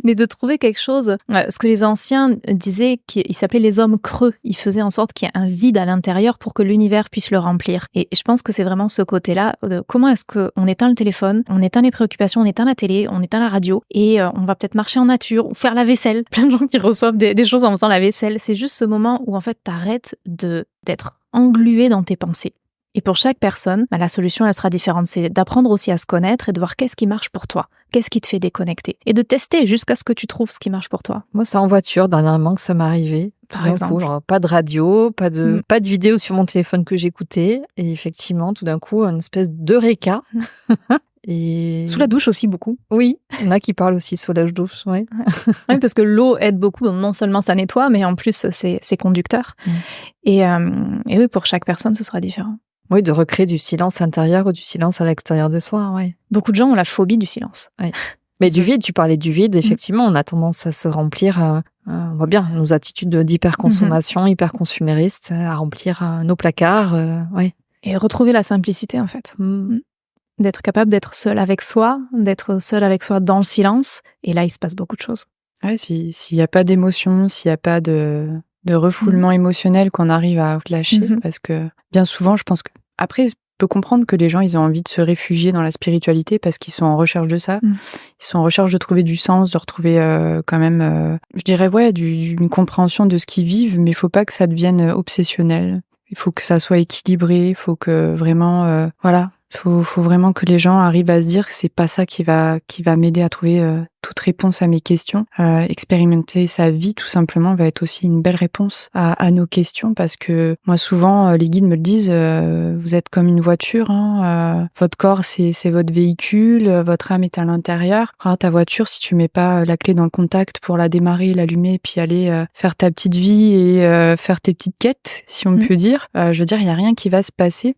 Mais de trouver quelque chose, ce que les anciens disaient, ils s'appelaient les hommes creux. Ils faisaient en sorte qu'il y ait un vide à l'intérieur pour que l'univers puisse le remplir. Et je pense que c'est vraiment ce côté-là de comment est-ce qu'on éteint le téléphone, on éteint les préoccupations, on éteint la télé, on éteint la radio et on va peut-être marcher en nature ou faire la vaisselle. Plein de gens qui reçoivent des choses en faisant la vaisselle. C'est juste ce moment où en fait t'arrêtes d'être englué dans tes pensées. Et pour chaque personne, la solution elle sera différente. C'est d'apprendre aussi à se connaître et de voir qu'est-ce qui marche pour toi, qu'est-ce qui te fait déconnecter et de tester jusqu'à ce que tu trouves ce qui marche pour toi. Moi, c'est en voiture dernièrement que ça m'est arrivé. Par exemple. Genre, pas de radio, pas de vidéo sur mon téléphone que j'écoutais. Et effectivement, tout d'un coup, une espèce d'eureka. Et... Sous la douche aussi beaucoup. Oui, il y en a qui parlent aussi sous la douche, ouais. Oui, parce que l'eau aide beaucoup, non seulement ça nettoie, mais en plus c'est conducteur. Et oui, pour chaque personne, ce sera différent. Oui, de recréer du silence intérieur ou du silence à l'extérieur de soi, ouais. Beaucoup de gens ont la phobie du silence. Ouais. Mais du vide, tu parlais du vide, effectivement, on a tendance à se remplir, on voit bien nos attitudes d'hyperconsommation, hyperconsuméristes, à remplir nos placards, ouais. Et retrouver la simplicité, en fait. D'être capable d'être seul avec soi dans le silence. Et là, il se passe beaucoup de choses. Ouais, s'il n'y a pas d'émotion, s'il n'y a pas de refoulement émotionnel qu'on arrive à lâcher, parce que bien souvent, je pense que... Après, je peux comprendre que les gens, ils ont envie de se réfugier dans la spiritualité parce qu'ils sont en recherche de ça. Ils sont en recherche de trouver du sens, de retrouver quand même, je dirais, une compréhension de ce qu'ils vivent, mais il ne faut pas que ça devienne obsessionnel. Il faut que ça soit équilibré, il faut que vraiment... voilà. Faut vraiment que les gens arrivent à se dire que c'est pas ça qui va m'aider à trouver toute réponse à mes questions. Expérimenter sa vie, tout simplement, va être aussi une belle réponse à nos questions, parce que moi, souvent, les guides me le disent, vous êtes comme une voiture, votre corps, c'est votre véhicule, votre âme est à l'intérieur. Alors, ta voiture, si tu mets pas la clé dans le contact pour la démarrer, l'allumer, puis aller faire ta petite vie et faire tes petites quêtes, si on peut dire, je veux dire, il y a rien qui va se passer.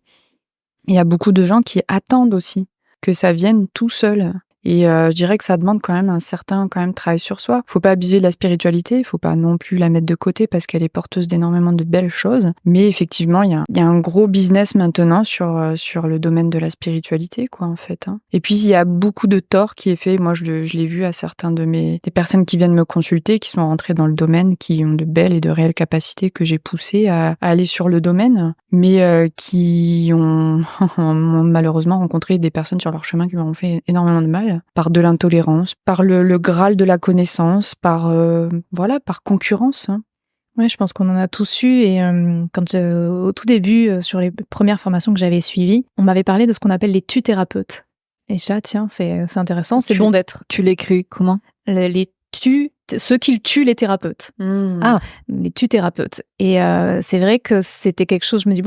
Il y a beaucoup de gens qui attendent aussi que ça vienne tout seul. Et je dirais que ça demande quand même un certain travail sur soi. Faut pas abuser de la spiritualité, faut pas non plus la mettre de côté parce qu'elle est porteuse d'énormément de belles choses. Mais effectivement, il y a un gros business maintenant sur le domaine de la spiritualité, quoi, en fait. Et puis il y a beaucoup de tort qui est fait. Moi, je l'ai vu à certains des personnes qui viennent me consulter, qui sont rentrées dans le domaine, qui ont de belles et de réelles capacités que j'ai poussées à aller sur le domaine, mais qui ont malheureusement rencontré des personnes sur leur chemin qui leur ont fait énormément de mal. Par de l'intolérance, par le graal de la connaissance, par concurrence. Oui, je pense qu'on en a tous eu. Et quand au tout début, sur les premières formations que j'avais suivies, on m'avait parlé de ce qu'on appelle les tu-thérapeutes. Et ça, tiens, c'est intéressant, c'est bon d'être. Tu l'as cru comment ? Ceux qui tuent les thérapeutes. Les tu-thérapeutes. Et c'est vrai que c'était quelque chose, je me dis,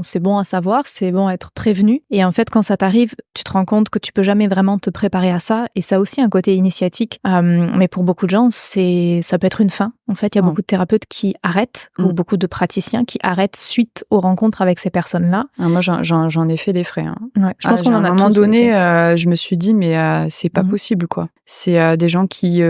c'est bon à savoir, c'est bon à être prévenu. Et en fait, quand ça t'arrive, tu te rends compte que tu peux jamais vraiment te préparer à ça. Et ça a aussi un côté initiatique. Mais pour beaucoup de gens, ça peut être une fin. En fait, il y a beaucoup de thérapeutes qui arrêtent, ou beaucoup de praticiens qui arrêtent suite aux rencontres avec ces personnes-là. Moi, j'en ai fait des frais. Ouais, je pense qu'on en a à un moment donné, je me suis dit, mais c'est pas possible, quoi. C'est des gens qui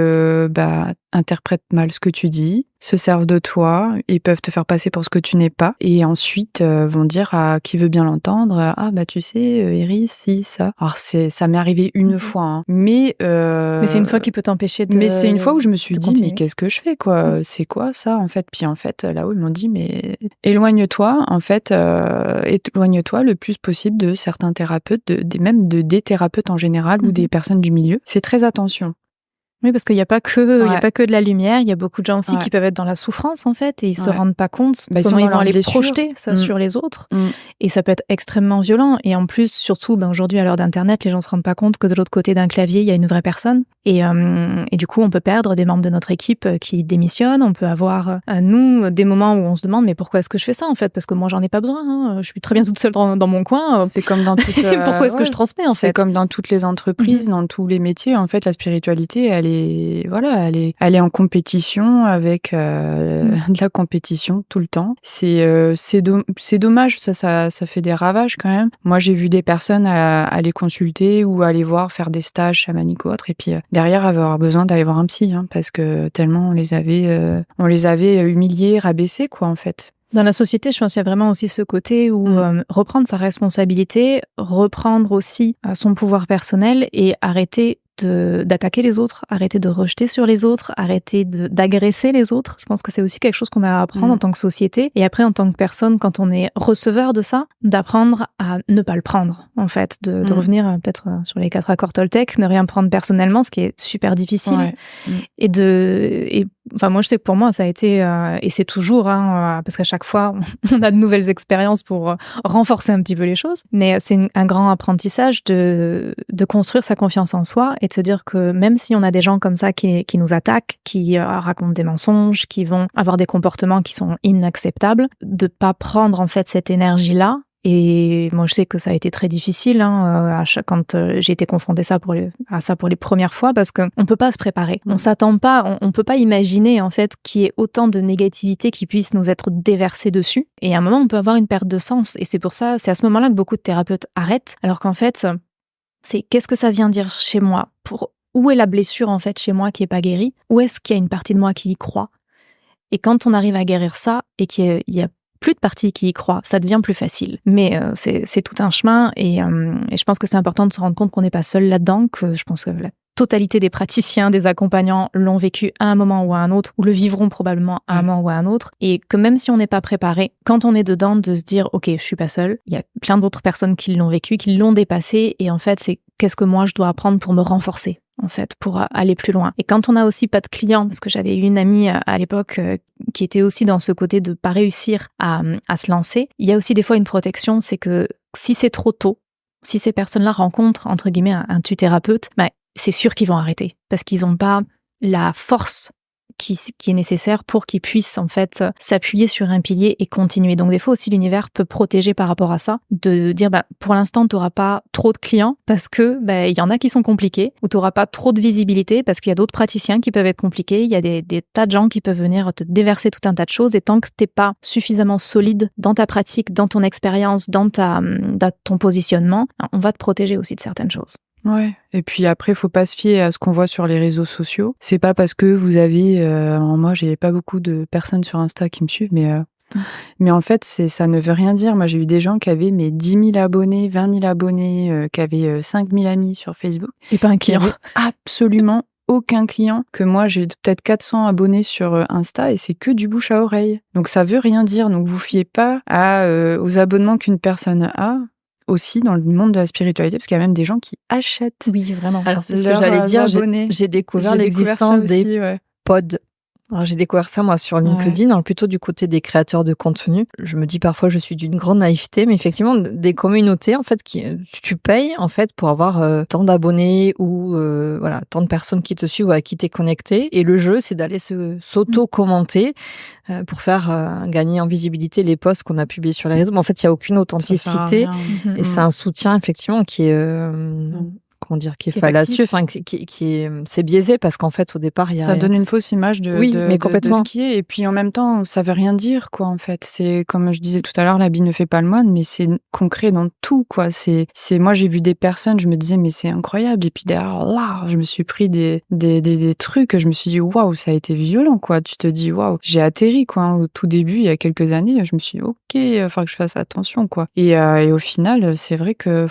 interprètent mal ce que tu dis, se servent de toi, ils peuvent te faire passer pour ce que tu n'es pas, et ensuite vont dire à qui veut bien l'entendre, tu sais, Iris, si, ça. Alors ça m'est arrivé une fois, mais c'est une fois qui peut t'empêcher de... Mais c'est une fois où je me suis dit, continuer. mais qu'est-ce que je fais, quoi ? C'est quoi ça, en fait ? Puis en fait, là-haut, ils m'ont dit, mais éloigne-toi, en fait, éloigne-toi le plus possible de certains thérapeutes, même des thérapeutes en général, ou des personnes du milieu. Fais très attention. Oui, parce qu'il n'y a pas que de la lumière, il y a beaucoup de gens aussi qui peuvent être dans la souffrance, en fait, et ils se rendent pas compte comment ils vont aller projeter ça sur les autres. Et ça peut être extrêmement violent. Et en plus, surtout, aujourd'hui, à l'heure d'Internet, les gens se rendent pas compte que de l'autre côté d'un clavier, il y a une vraie personne. Et du coup, on peut perdre des membres de notre équipe qui démissionnent. On peut avoir, nous, des moments où on se demande, mais pourquoi est-ce que je fais ça, en fait ? Parce que moi, j'en ai pas besoin. Je suis très bien toute seule dans mon coin. C'est comme dans toutes... pourquoi est-ce que je transmets, en fait ? C'est comme dans toutes les entreprises, dans tous les métiers. En fait, la spiritualité, elle est en compétition avec de la compétition tout le temps. C'est dommage, ça fait des ravages quand même. Moi, j'ai vu des personnes aller consulter ou aller voir faire des stages chamaniques ou autres, et puis derrière avoir besoin d'aller voir un psy, hein, parce que tellement on les avait humiliés, rabaissés, quoi, en fait. Dans la société, je pense qu'il y a vraiment aussi ce côté où reprendre sa responsabilité, reprendre aussi son pouvoir personnel et arrêter d'attaquer les autres, arrêter de rejeter sur les autres, arrêter d'agresser les autres. Je pense que c'est aussi quelque chose qu'on a à apprendre en tant que société. Et après, en tant que personne, quand on est receveur de ça, d'apprendre à ne pas le prendre, en fait. De revenir peut-être sur les 4 accords Toltec, ne rien prendre personnellement, ce qui est super difficile. Ouais. Enfin, moi, je sais que pour moi, ça a été, et c'est toujours, parce qu'à chaque fois, on a de nouvelles expériences pour renforcer un petit peu les choses. Mais c'est un grand apprentissage de construire sa confiance en soi et de se dire que même si on a des gens comme ça qui nous attaquent, qui racontent des mensonges, qui vont avoir des comportements qui sont inacceptables, de pas prendre en fait cette énergie-là. Et moi, je sais que ça a été très difficile quand j'ai été confrontée à ça pour les premières fois, parce qu'on ne peut pas se préparer. On s'attend pas, on peut pas imaginer en fait qu'il y ait autant de négativité qui puisse nous être déversée dessus. Et à un moment, on peut avoir une perte de sens. Et c'est pour ça, c'est à ce moment-là que beaucoup de thérapeutes arrêtent, alors qu'en fait, c'est qu'est-ce que ça vient dire chez moi, où est la blessure en fait chez moi qui est pas guérie, où est-ce qu'il y a une partie de moi qui y croit. Et quand on arrive à guérir ça et qu'il y a plus de parties qui y croient, ça devient plus facile. Mais c'est tout un chemin et je pense que c'est important de se rendre compte qu'on n'est pas seul là-dedans, que je pense que la totalité des praticiens, des accompagnants l'ont vécu à un moment ou à un autre, ou le vivront probablement à un moment ou à un autre, et que même si on n'est pas préparé, quand on est dedans, de se dire « Ok, je suis pas seule, il y a plein d'autres personnes qui l'ont vécu, qui l'ont dépassé, et en fait, c'est qu'est-ce que moi je dois apprendre pour me renforcer ?» en fait, pour aller plus loin. Et quand on n'a aussi pas de clients, parce que j'avais eu une amie à l'époque qui était aussi dans ce côté de pas réussir à se lancer, il y a aussi des fois une protection, c'est que si c'est trop tôt, si ces personnes-là rencontrent, entre guillemets, un tuthérapeute, c'est sûr qu'ils vont arrêter, parce qu'ils n'ont pas la force qui est nécessaire pour qu'ils puissent en fait s'appuyer sur un pilier et continuer. Donc des fois aussi l'univers peut protéger par rapport à ça, de dire pour l'instant tu n'auras pas trop de clients parce que il y en a qui sont compliqués, ou tu n'auras pas trop de visibilité parce qu'il y a d'autres praticiens qui peuvent être compliqués, il y a des tas de gens qui peuvent venir te déverser tout un tas de choses, et tant que t'es pas suffisamment solide dans ta pratique, dans ton expérience, dans ton positionnement, on va te protéger aussi de certaines choses. Ouais. Et puis après, faut pas se fier à ce qu'on voit sur les réseaux sociaux. C'est pas parce que vous avez, moi, j'ai pas beaucoup de personnes sur Insta qui me suivent, mais en fait, ça ne veut rien dire. Moi, j'ai eu des gens qui avaient 10 000 abonnés, 20 000 abonnés, qui avaient 5 000 amis sur Facebook. Et pas un client. Absolument aucun client. Que moi, j'ai peut-être 400 abonnés sur Insta et c'est que du bouche à oreille. Donc ça veut rien dire. Donc vous fiez pas aux abonnements qu'une personne a. Aussi dans le monde de la spiritualité, parce qu'il y a même des gens qui achètent. Oui, vraiment. Alors c'est ce que j'allais dire, j'ai découvert l'existence des pods. Alors, j'ai découvert ça, moi, sur LinkedIn, plutôt du côté des créateurs de contenu. Je me dis parfois, je suis d'une grande naïveté, mais effectivement, des communautés, en fait, tu payes, en fait, pour avoir tant d'abonnés ou, tant de personnes qui te suivent ou à qui t'es connecté. Et le jeu, c'est d'aller s'auto-commenter pour faire gagner en visibilité les posts qu'on a publiés sur les réseaux. Mais en fait, il n'y a aucune authenticité. Et c'est un soutien, effectivement, qui est... qui est fallacieux, c'est biaisé parce qu'en fait au départ ça donne une fausse image de ce qui est, et puis en même temps ça veut rien dire quoi en fait. C'est comme je disais tout à l'heure, l'habit ne fait pas le moine, mais c'est concret dans tout quoi. C'est moi j'ai vu des personnes, je me disais mais c'est incroyable, et puis derrière là je me suis pris des trucs, je me suis dit waouh, ça a été violent quoi. Tu te dis waouh, j'ai atterri quoi au tout début il y a quelques années, je me suis dit ok, il va falloir que je fasse attention quoi. Et au final c'est vrai que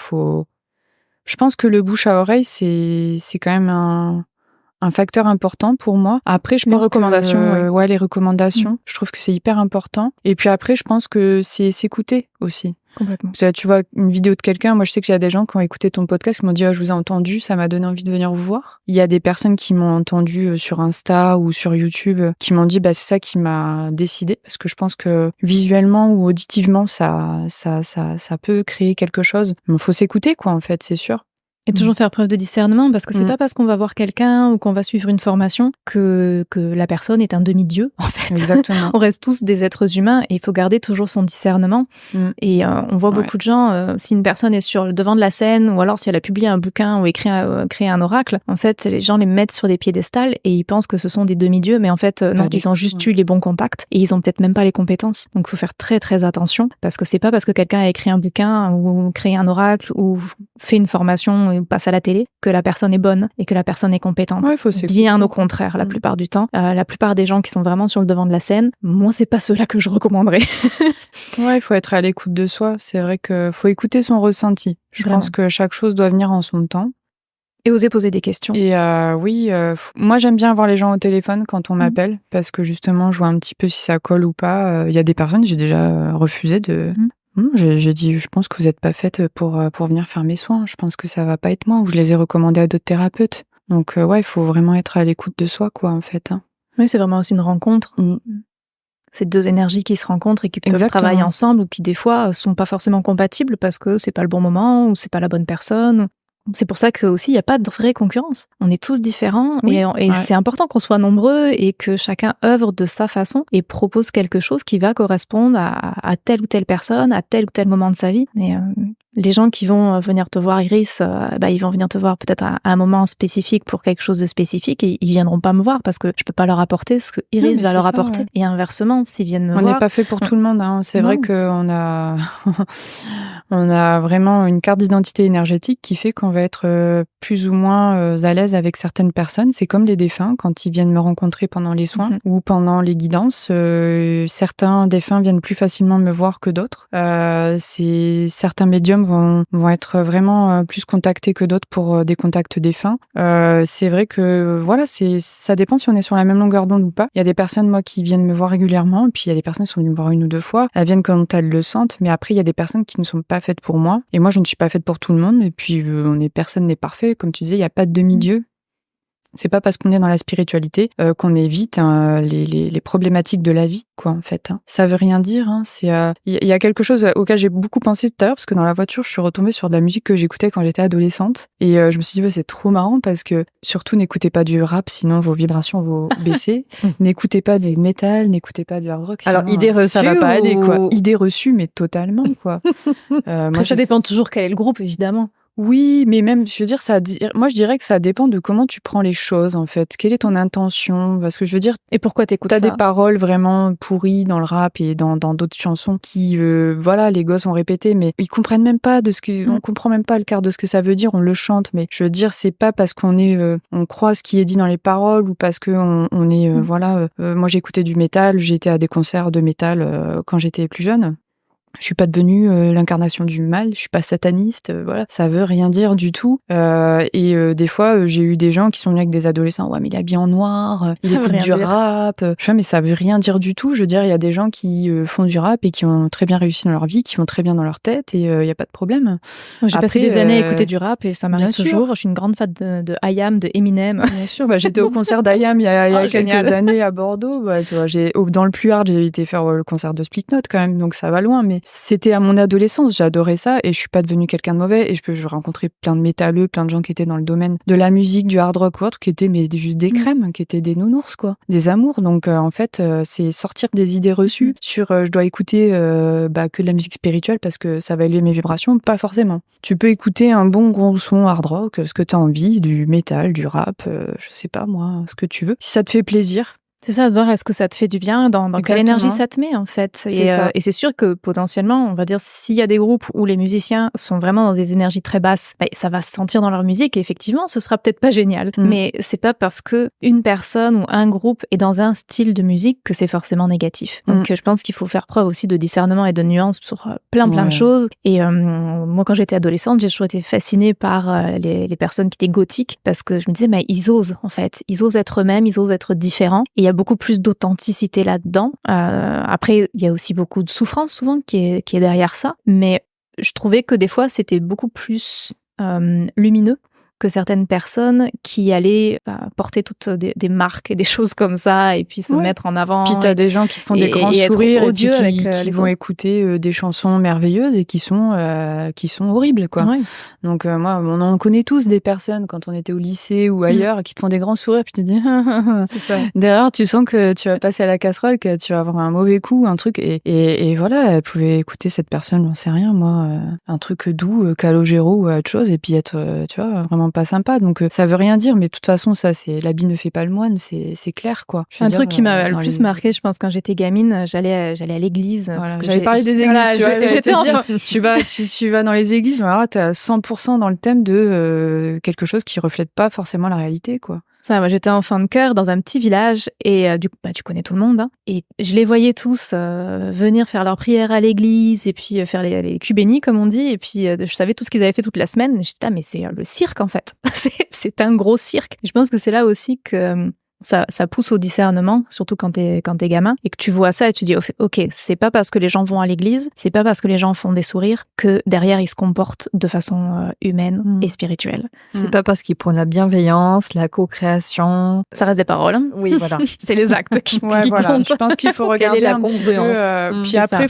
je pense que le bouche à oreille, c'est quand même un facteur important pour moi. Après, je pense les recommandations, les recommandations, je trouve que c'est hyper important. Et puis après, je pense que c'est s'écouter aussi. Complètement. Tu vois une vidéo de quelqu'un, moi je sais que j'ai des gens qui ont écouté ton podcast qui m'ont dit je vous ai entendu, ça m'a donné envie de venir vous voir. Il y a des personnes qui m'ont entendu sur Insta ou sur YouTube qui m'ont dit c'est ça qui m'a décidé, parce que je pense que visuellement ou auditivement ça peut créer quelque chose. Mais il faut s'écouter quoi en fait, c'est sûr. Et toujours faire preuve de discernement, parce que c'est pas parce qu'on va voir quelqu'un ou qu'on va suivre une formation que la personne est un demi-dieu, en fait. Exactement. On reste tous des êtres humains et il faut garder toujours son discernement. Et on voit beaucoup de gens, si une personne est sur le devant de la scène, ou alors si elle a publié un bouquin ou créé un oracle, en fait, les gens les mettent sur des piédestals et ils pensent que ce sont des demi-dieux, mais en fait, non, ils ont juste eu les bons contacts et ils ont peut-être même pas les compétences. Donc, il faut faire très, très attention, parce que c'est pas parce que quelqu'un a écrit un bouquin ou créé un oracle ou fait une formation ou passe à la télé que la personne est bonne et que la personne est compétente. Ouais, faut s'écouter. Bien au contraire, la plupart du temps. La plupart des gens qui sont vraiment sur le devant de la scène, moi, c'est pas ceux-là que je recommanderais. Ouais, il faut être à l'écoute de soi. C'est vrai que faut écouter son ressenti. Je pense que chaque chose doit venir en son temps. Et oser poser des questions. Et moi j'aime bien avoir les gens au téléphone quand on m'appelle, parce que justement je vois un petit peu si ça colle ou pas. Il y a des personnes, j'ai déjà refusé de... J'ai dit, je pense que vous n'êtes pas faite pour venir faire mes soins. Je pense que ça va pas être moi. Ou je les ai recommandés à d'autres thérapeutes. Donc ouais, il faut vraiment être à l'écoute de soi, quoi, en fait. Oui, c'est vraiment aussi une rencontre. C'est deux énergies qui se rencontrent et qui peuvent travailler ensemble, ou qui des fois sont pas forcément compatibles parce que c'est pas le bon moment ou c'est pas la bonne personne. C'est pour ça que aussi il y a pas de vraie concurrence. On est tous différents et c'est important qu'on soit nombreux et que chacun œuvre de sa façon et propose quelque chose qui va correspondre à telle ou telle personne, à tel ou tel moment de sa vie. Mais les gens qui vont venir te voir, Iris, ils vont venir te voir peut-être à un moment spécifique pour quelque chose de spécifique et ils viendront pas me voir parce que je peux pas leur apporter ce que Iris va leur apporter. Ouais. Et inversement, s'ils viennent me voir... On n'est pas fait pour tout le monde. Hein. C'est vrai qu'on a... on a vraiment une carte d'identité énergétique qui fait qu'on va être plus ou moins à l'aise avec certaines personnes. C'est comme les défunts, quand ils viennent me rencontrer pendant les soins ou pendant les guidances. Certains défunts viennent plus facilement me voir que d'autres. Certains médiums vont être vraiment plus contactés que d'autres pour des contacts défunts. C'est vrai que voilà, ça dépend si on est sur la même longueur d'onde ou pas. Il y a des personnes, moi, qui viennent me voir régulièrement, et puis il y a des personnes qui sont venues me voir 1 ou 2 fois. Elles viennent quand elles le sentent, mais après il y a des personnes qui ne sont pas faites pour moi. Et moi, je ne suis pas faite pour tout le monde. Et puis personne n'est parfait. Comme tu disais, il n'y a pas de demi-dieu. C'est pas parce qu'on est dans la spiritualité qu'on évite les problématiques de la vie, quoi, en fait. Ça veut rien dire. Il y a quelque chose auquel j'ai beaucoup pensé tout à l'heure, parce que dans la voiture, je suis retombée sur de la musique que j'écoutais quand j'étais adolescente. Et je me suis dit, c'est trop marrant, parce que surtout, n'écoutez pas du rap, sinon vos vibrations vont baisser. N'écoutez pas des métal, n'écoutez pas du hard rock. Sinon, alors, idée reçue, ça va pas aller, quoi. Idée reçue, mais totalement, quoi. Après, ça dépend toujours quel est le groupe, évidemment. Oui, mais même, je veux dire, moi je dirais que ça dépend de comment tu prends les choses, en fait. Quelle est ton intention? Parce que je veux dire... Et pourquoi t'écoutes ça? T'as des paroles vraiment pourries dans le rap et dans d'autres chansons qui, les gosses ont répété, mais ils comprennent même pas on comprend même pas le quart de ce que ça veut dire, on le chante, mais je veux dire, c'est pas parce qu'on croit ce qui est dit dans les paroles ou parce que on est, moi j'ai écouté du métal, j'ai été à des concerts de métal quand j'étais plus jeune. Je suis pas devenue l'incarnation du mal, je suis pas sataniste, voilà, ça veut rien dire du tout. Des fois, j'ai eu des gens qui sont venus avec des adolescents, ouais, mais il est habillé en noir, il écoute du rap. Je vois, mais ça veut rien dire du tout. Je veux dire, il y a des gens qui font du rap et qui ont très bien réussi dans leur vie, qui vont très bien dans leur tête, et il y a pas de problème. Moi, j'ai passé des années à écouter du rap et ça m'arrive toujours. Je suis une grande fan de I.Am, de Eminem. Bien sûr, j'étais au concert d'I.Am il y a quelques années à Bordeaux. Tu vois, dans le plus hard, j'ai été faire le concert de Slipknot quand même, donc ça va loin, mais c'était à mon adolescence, j'adorais ça et je suis pas devenue quelqu'un de mauvais et je rencontrais plein de métalleux, plein de gens qui étaient dans le domaine de la musique, du hard rock ou autre, qui étaient juste des crèmes, qui étaient des nounours, quoi, des amours. Donc en fait, c'est sortir des idées reçues sur je dois écouter que de la musique spirituelle parce que ça va élever mes vibrations, pas forcément. Tu peux écouter un bon gros son hard rock, ce que tu as envie, du métal, du rap, je sais pas moi, ce que tu veux. Si ça te fait plaisir. C'est ça, de voir est-ce que ça te fait du bien, dans quelle énergie ça te met en fait. Et c'est sûr que potentiellement, on va dire, s'il y a des groupes où les musiciens sont vraiment dans des énergies très basses, ça va se sentir dans leur musique et effectivement, ce sera peut-être pas génial. Mais c'est pas parce que une personne ou un groupe est dans un style de musique que c'est forcément négatif. Donc je pense qu'il faut faire preuve aussi de discernement et de nuance sur plein de choses. Et moi, quand j'étais adolescente, j'ai toujours été fascinée par les personnes qui étaient gothiques parce que je me disais, ils osent en fait. Ils osent être eux-mêmes, ils osent être différents. Et il y a beaucoup plus d'authenticité là-dedans. Après, il y a aussi beaucoup de souffrance souvent qui est derrière ça. Mais je trouvais que des fois, c'était beaucoup plus lumineux que certaines personnes qui allaient porter toutes des marques et des choses comme ça et puis se mettre en avant. Puis t'as des gens qui font des grands sourires et qui vont écouter des chansons merveilleuses et qui sont horribles, quoi. Ouais. Donc moi, on en connaît tous des personnes quand on était au lycée ou ailleurs qui te font des grands sourires puis tu te dis c'est ça. Derrière, tu sens que tu vas passer à la casserole, que tu vas avoir un mauvais coup, un truc et voilà, elle pouvait écouter cette personne, j'en sais rien moi, un truc doux, Calogero ou autre chose et puis être tu vois, vraiment pas sympas. Donc ça veut rien dire, mais de toute façon, ça, c'est l'habit ne fait pas le moine, c'est clair, quoi. Un truc qui m'a le plus marqué, je pense, quand j'étais gamine, j'allais à l'église. Parce que j'avais parlé des églises. Tu vas dans les églises, alors t'es à 100% dans le thème de quelque chose qui reflète pas forcément la réalité, quoi. Ça, moi, j'étais enfant de chœur dans un petit village et du coup, tu connais tout le monde. Hein, et je les voyais tous venir faire leurs prières à l'église et puis faire les culs bénis, comme on dit. Et puis, je savais tout ce qu'ils avaient fait toute la semaine. Et j'étais là, mais c'est le cirque, en fait. c'est un gros cirque. Et je pense que c'est là aussi que ça pousse au discernement, surtout quand t'es gamin, et que tu vois ça et tu dis, ok, c'est pas parce que les gens vont à l'église, c'est pas parce que les gens font des sourires que derrière ils se comportent de façon humaine et spirituelle. C'est pas parce qu'ils prônent la bienveillance, la co-création. Ça reste des paroles. Hein. Oui, voilà. C'est les actes qui voilà. comptent. Je pense qu'il faut regarder la un petit peu. Puis après,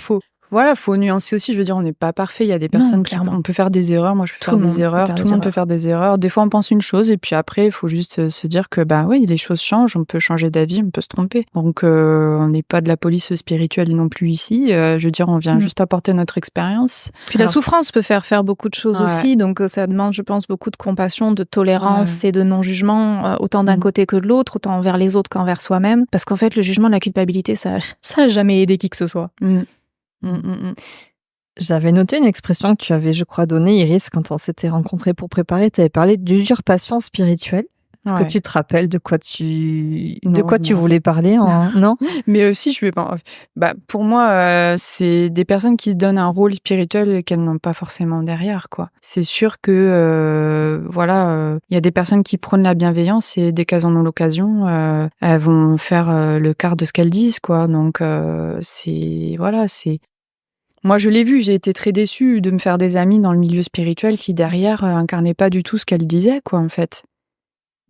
faut nuancer aussi. Je veux dire, on n'est pas parfait. Il y a des personnes on peut faire des erreurs. Moi, je peux faire des erreurs. Tout le monde peut faire des erreurs. Des fois, on pense une chose et puis après, il faut juste se dire que, oui, les choses changent. On peut changer d'avis, on peut se tromper. Donc, on n'est pas de la police spirituelle non plus ici. Je veux dire, on vient juste apporter notre expérience. Puis la souffrance peut faire beaucoup de choses aussi. Donc, ça demande, je pense, beaucoup de compassion, de tolérance et de non-jugement, autant d'un côté que de l'autre, autant envers les autres qu'envers soi-même. Parce qu'en fait, le jugement, la culpabilité, ça a jamais aidé qui que ce soit. J'avais noté une expression que tu avais, je crois, donnée, Iris, quand on s'était rencontrés pour préparer. Tu avais parlé d'usurpation spirituelle. Est-ce que tu te rappelles de quoi tu voulais parler Non. Mais aussi, je vais pas. Pour moi, c'est des personnes qui se donnent un rôle spirituel qu'elles n'ont pas forcément derrière, quoi. C'est sûr que il y a des personnes qui prônent la bienveillance et dès qu'elles en ont l'occasion, elles vont faire le quart de ce qu'elles disent, quoi. Donc c'est. Moi, je l'ai vu, j'ai été très déçue de me faire des amis dans le milieu spirituel qui, derrière, incarnaient pas du tout ce qu'elles disaient, quoi, en fait.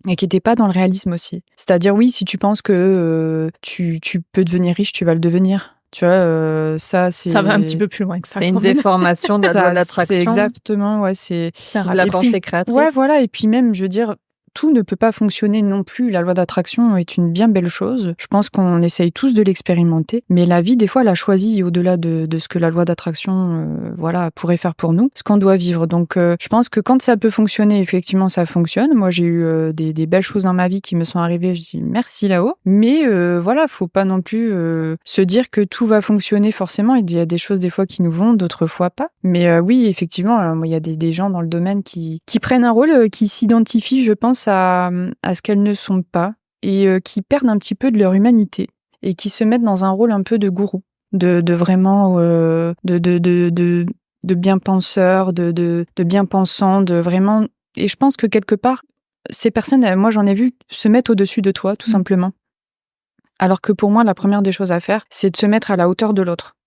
Et qui n'étaient pas dans le réalisme aussi. C'est-à-dire, oui, si tu penses que tu peux devenir riche, tu vas le devenir. Tu vois, ça, c'est... Ça va un petit peu plus loin que ça. C'est une déformation de la loi de l'attraction. C'est exactement, c'est de la pensée créatrice. Ouais, voilà, et puis même, je veux dire... Tout ne peut pas fonctionner non plus. La loi d'attraction est une bien belle chose. Je pense qu'on essaye tous de l'expérimenter. Mais la vie, des fois, elle a choisi, au-delà de ce que la loi d'attraction pourrait faire pour nous, ce qu'on doit vivre. Donc, je pense que quand ça peut fonctionner, effectivement, ça fonctionne. Moi, j'ai eu des belles choses dans ma vie qui me sont arrivées. Je dis merci là-haut. Mais faut pas non plus se dire que tout va fonctionner forcément. Il y a des choses, des fois, qui nous vont, d'autres fois pas. Mais oui, effectivement, il y a des gens dans le domaine qui prennent un rôle, qui s'identifient, je pense, à ce qu'elles ne sont pas et qui perdent un petit peu de leur humanité et qui se mettent dans un rôle un peu de gourou, de vraiment de bien-penseurs, de bien-pensants, de vraiment... Et je pense que quelque part, ces personnes, moi j'en ai vu, se mettre au-dessus de toi, tout simplement. Alors que pour moi, la première des choses à faire, c'est de se mettre à la hauteur de l'autre.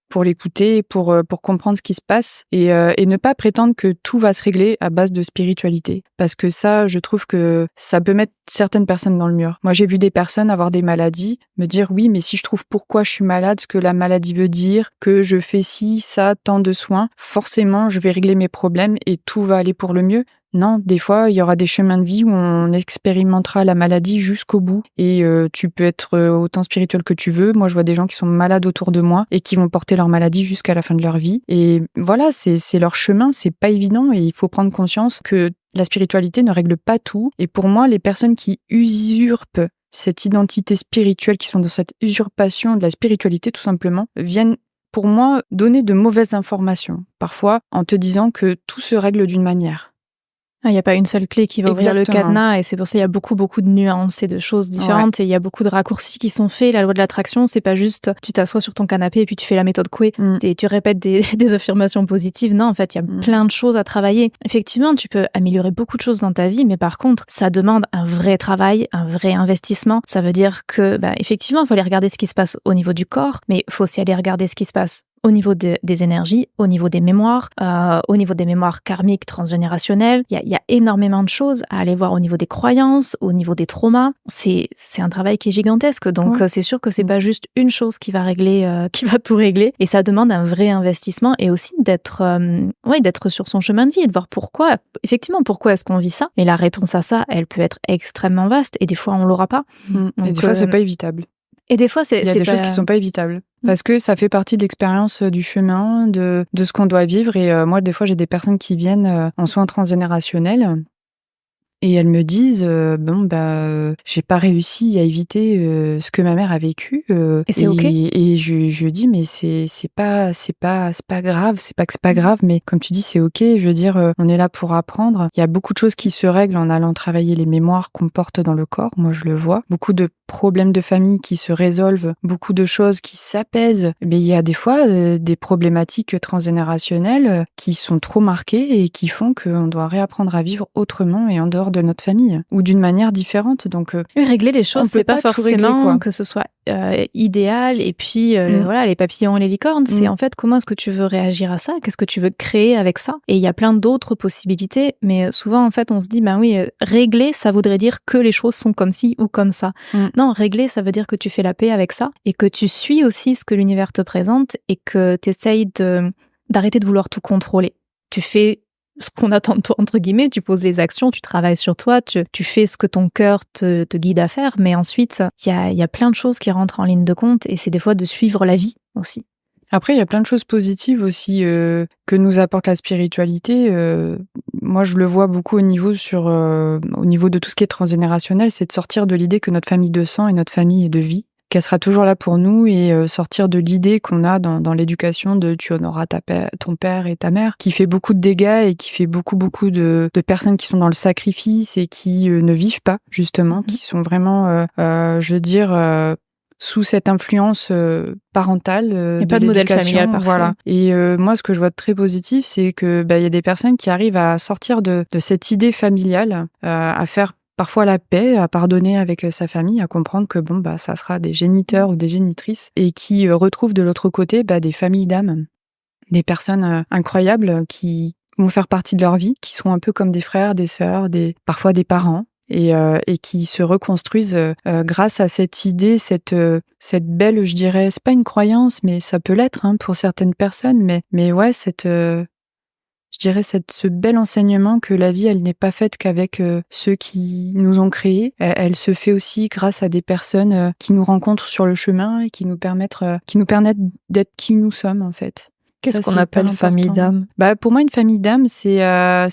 Pour l'écouter, pour comprendre ce qui se passe et ne pas prétendre que tout va se régler à base de spiritualité. Parce que ça, je trouve que ça peut mettre certaines personnes dans le mur. Moi, j'ai vu des personnes avoir des maladies, me dire oui, mais si je trouve pourquoi je suis malade, ce que la maladie veut dire, que je fais ci, ça, tant de soins, forcément, je vais régler mes problèmes et tout va aller pour le mieux. Non, des fois, il y aura des chemins de vie où on expérimentera la maladie jusqu'au bout. Et tu peux être autant spirituel que tu veux. Moi, je vois des gens qui sont malades autour de moi et qui vont porter leur maladie jusqu'à la fin de leur vie. Et voilà, c'est leur chemin, c'est pas évident et il faut prendre conscience que la spiritualité ne règle pas tout. Et pour moi, les personnes qui usurpent cette identité spirituelle, qui sont dans cette usurpation de la spiritualité tout simplement, viennent pour moi donner de mauvaises informations. Parfois, en te disant que tout se règle d'une manière. Il n'y a pas une seule clé qui va ouvrir le cadenas et c'est pour ça qu'il y a beaucoup de nuances et de choses différentes et il y a beaucoup de raccourcis qui sont faits. La loi de l'attraction, c'est pas juste tu t'assois sur ton canapé et puis tu fais la méthode Coué et tu répètes des affirmations positives. Non, en fait, il y a plein de choses à travailler. Effectivement, tu peux améliorer beaucoup de choses dans ta vie, mais par contre, ça demande un vrai travail, un vrai investissement. Ça veut dire que, effectivement, il faut aller regarder ce qui se passe au niveau du corps, mais il faut aussi aller regarder ce qui se passe au niveau des énergies, au niveau des mémoires, au niveau des mémoires karmiques transgénérationnelles. Il y a énormément de choses à aller voir au niveau des croyances, au niveau des traumas. C'est un travail qui est gigantesque. Donc, c'est sûr que c'est pas juste une chose qui va régler, qui va tout régler. Et ça demande un vrai investissement et aussi d'être sur son chemin de vie et de voir pourquoi est-ce qu'on vit ça. Et la réponse à ça, elle peut être extrêmement vaste et des fois, on l'aura pas. Donc, et des fois, c'est pas évitable. Et des fois, il y a des choses qui sont pas évitables. Parce que ça fait partie de l'expérience du chemin, de ce qu'on doit vivre. Et moi, des fois, j'ai des personnes qui viennent en soins transgénérationnels et elles me disent j'ai pas réussi à éviter ce que ma mère a vécu Et c'est ok. et je dis mais c'est pas grave, c'est pas que c'est pas grave, mais comme tu dis c'est ok. Je veux dire on est là pour apprendre. Il y a beaucoup de choses qui se règlent en allant travailler les mémoires qu'on porte dans le corps. Moi je le vois, beaucoup de problèmes de famille qui se résolvent, beaucoup de choses qui s'apaisent. Mais il y a des fois des problématiques transgénérationnelles qui sont trop marquées et qui font qu'on doit réapprendre à vivre autrement et en dehors de notre famille ou d'une manière différente. Donc régler les choses, c'est pas forcément régler, que ce soit idéal et puis voilà, les papillons et les licornes. C'est en fait comment est-ce que tu veux réagir à ça, qu'est-ce que tu veux créer avec ça. Et il y a plein d'autres possibilités, mais souvent en fait on se dit régler ça voudrait dire que les choses sont comme ci ou comme ça. Non, régler ça veut dire que tu fais la paix avec ça et que tu suis aussi ce que l'univers te présente et que tu essayes d'arrêter de vouloir tout contrôler. Tu fais ce qu'on attend de toi, entre guillemets, tu poses les actions, tu travailles sur toi, tu fais ce que ton cœur te guide à faire, mais ensuite, il y a plein de choses qui rentrent en ligne de compte et c'est des fois de suivre la vie aussi. Après, il y a plein de choses positives aussi que nous apporte la spiritualité. Moi, je le vois beaucoup au niveau de tout ce qui est transgénérationnel, c'est de sortir de l'idée que notre famille de sang est notre famille de vie, qu'elle sera toujours là pour nous et sortir de l'idée qu'on a dans l'éducation de tu honoreras ton père et ta mère, qui fait beaucoup de dégâts et qui fait beaucoup de personnes qui sont dans le sacrifice et qui ne vivent pas, justement, qui sont vraiment, sous cette influence parentale Il n'y a pas de modèle familial parfait. Voilà. Et moi, ce que je vois de très positif, c'est que y a des personnes qui arrivent à sortir de cette idée familiale, à faire parfois la paix, à pardonner avec sa famille, à comprendre que ça sera des géniteurs ou des génitrices et qui retrouvent de l'autre côté des familles d'âmes, des personnes incroyables qui vont faire partie de leur vie, qui sont un peu comme des frères, des sœurs, parfois des parents. Et qui se reconstruisent grâce à cette idée, cette belle, je dirais, c'est pas une croyance, mais ça peut l'être pour certaines personnes, mais ouais, je dirais ce bel enseignement que la vie, elle n'est pas faite qu'avec ceux qui nous ont créés. Elle se fait aussi grâce à des personnes qui nous rencontrent sur le chemin et qui nous permettent d'être qui nous sommes en fait. Qu'est-ce qu'on appelle famille d'âme ? Pour moi, une famille d'âme, ça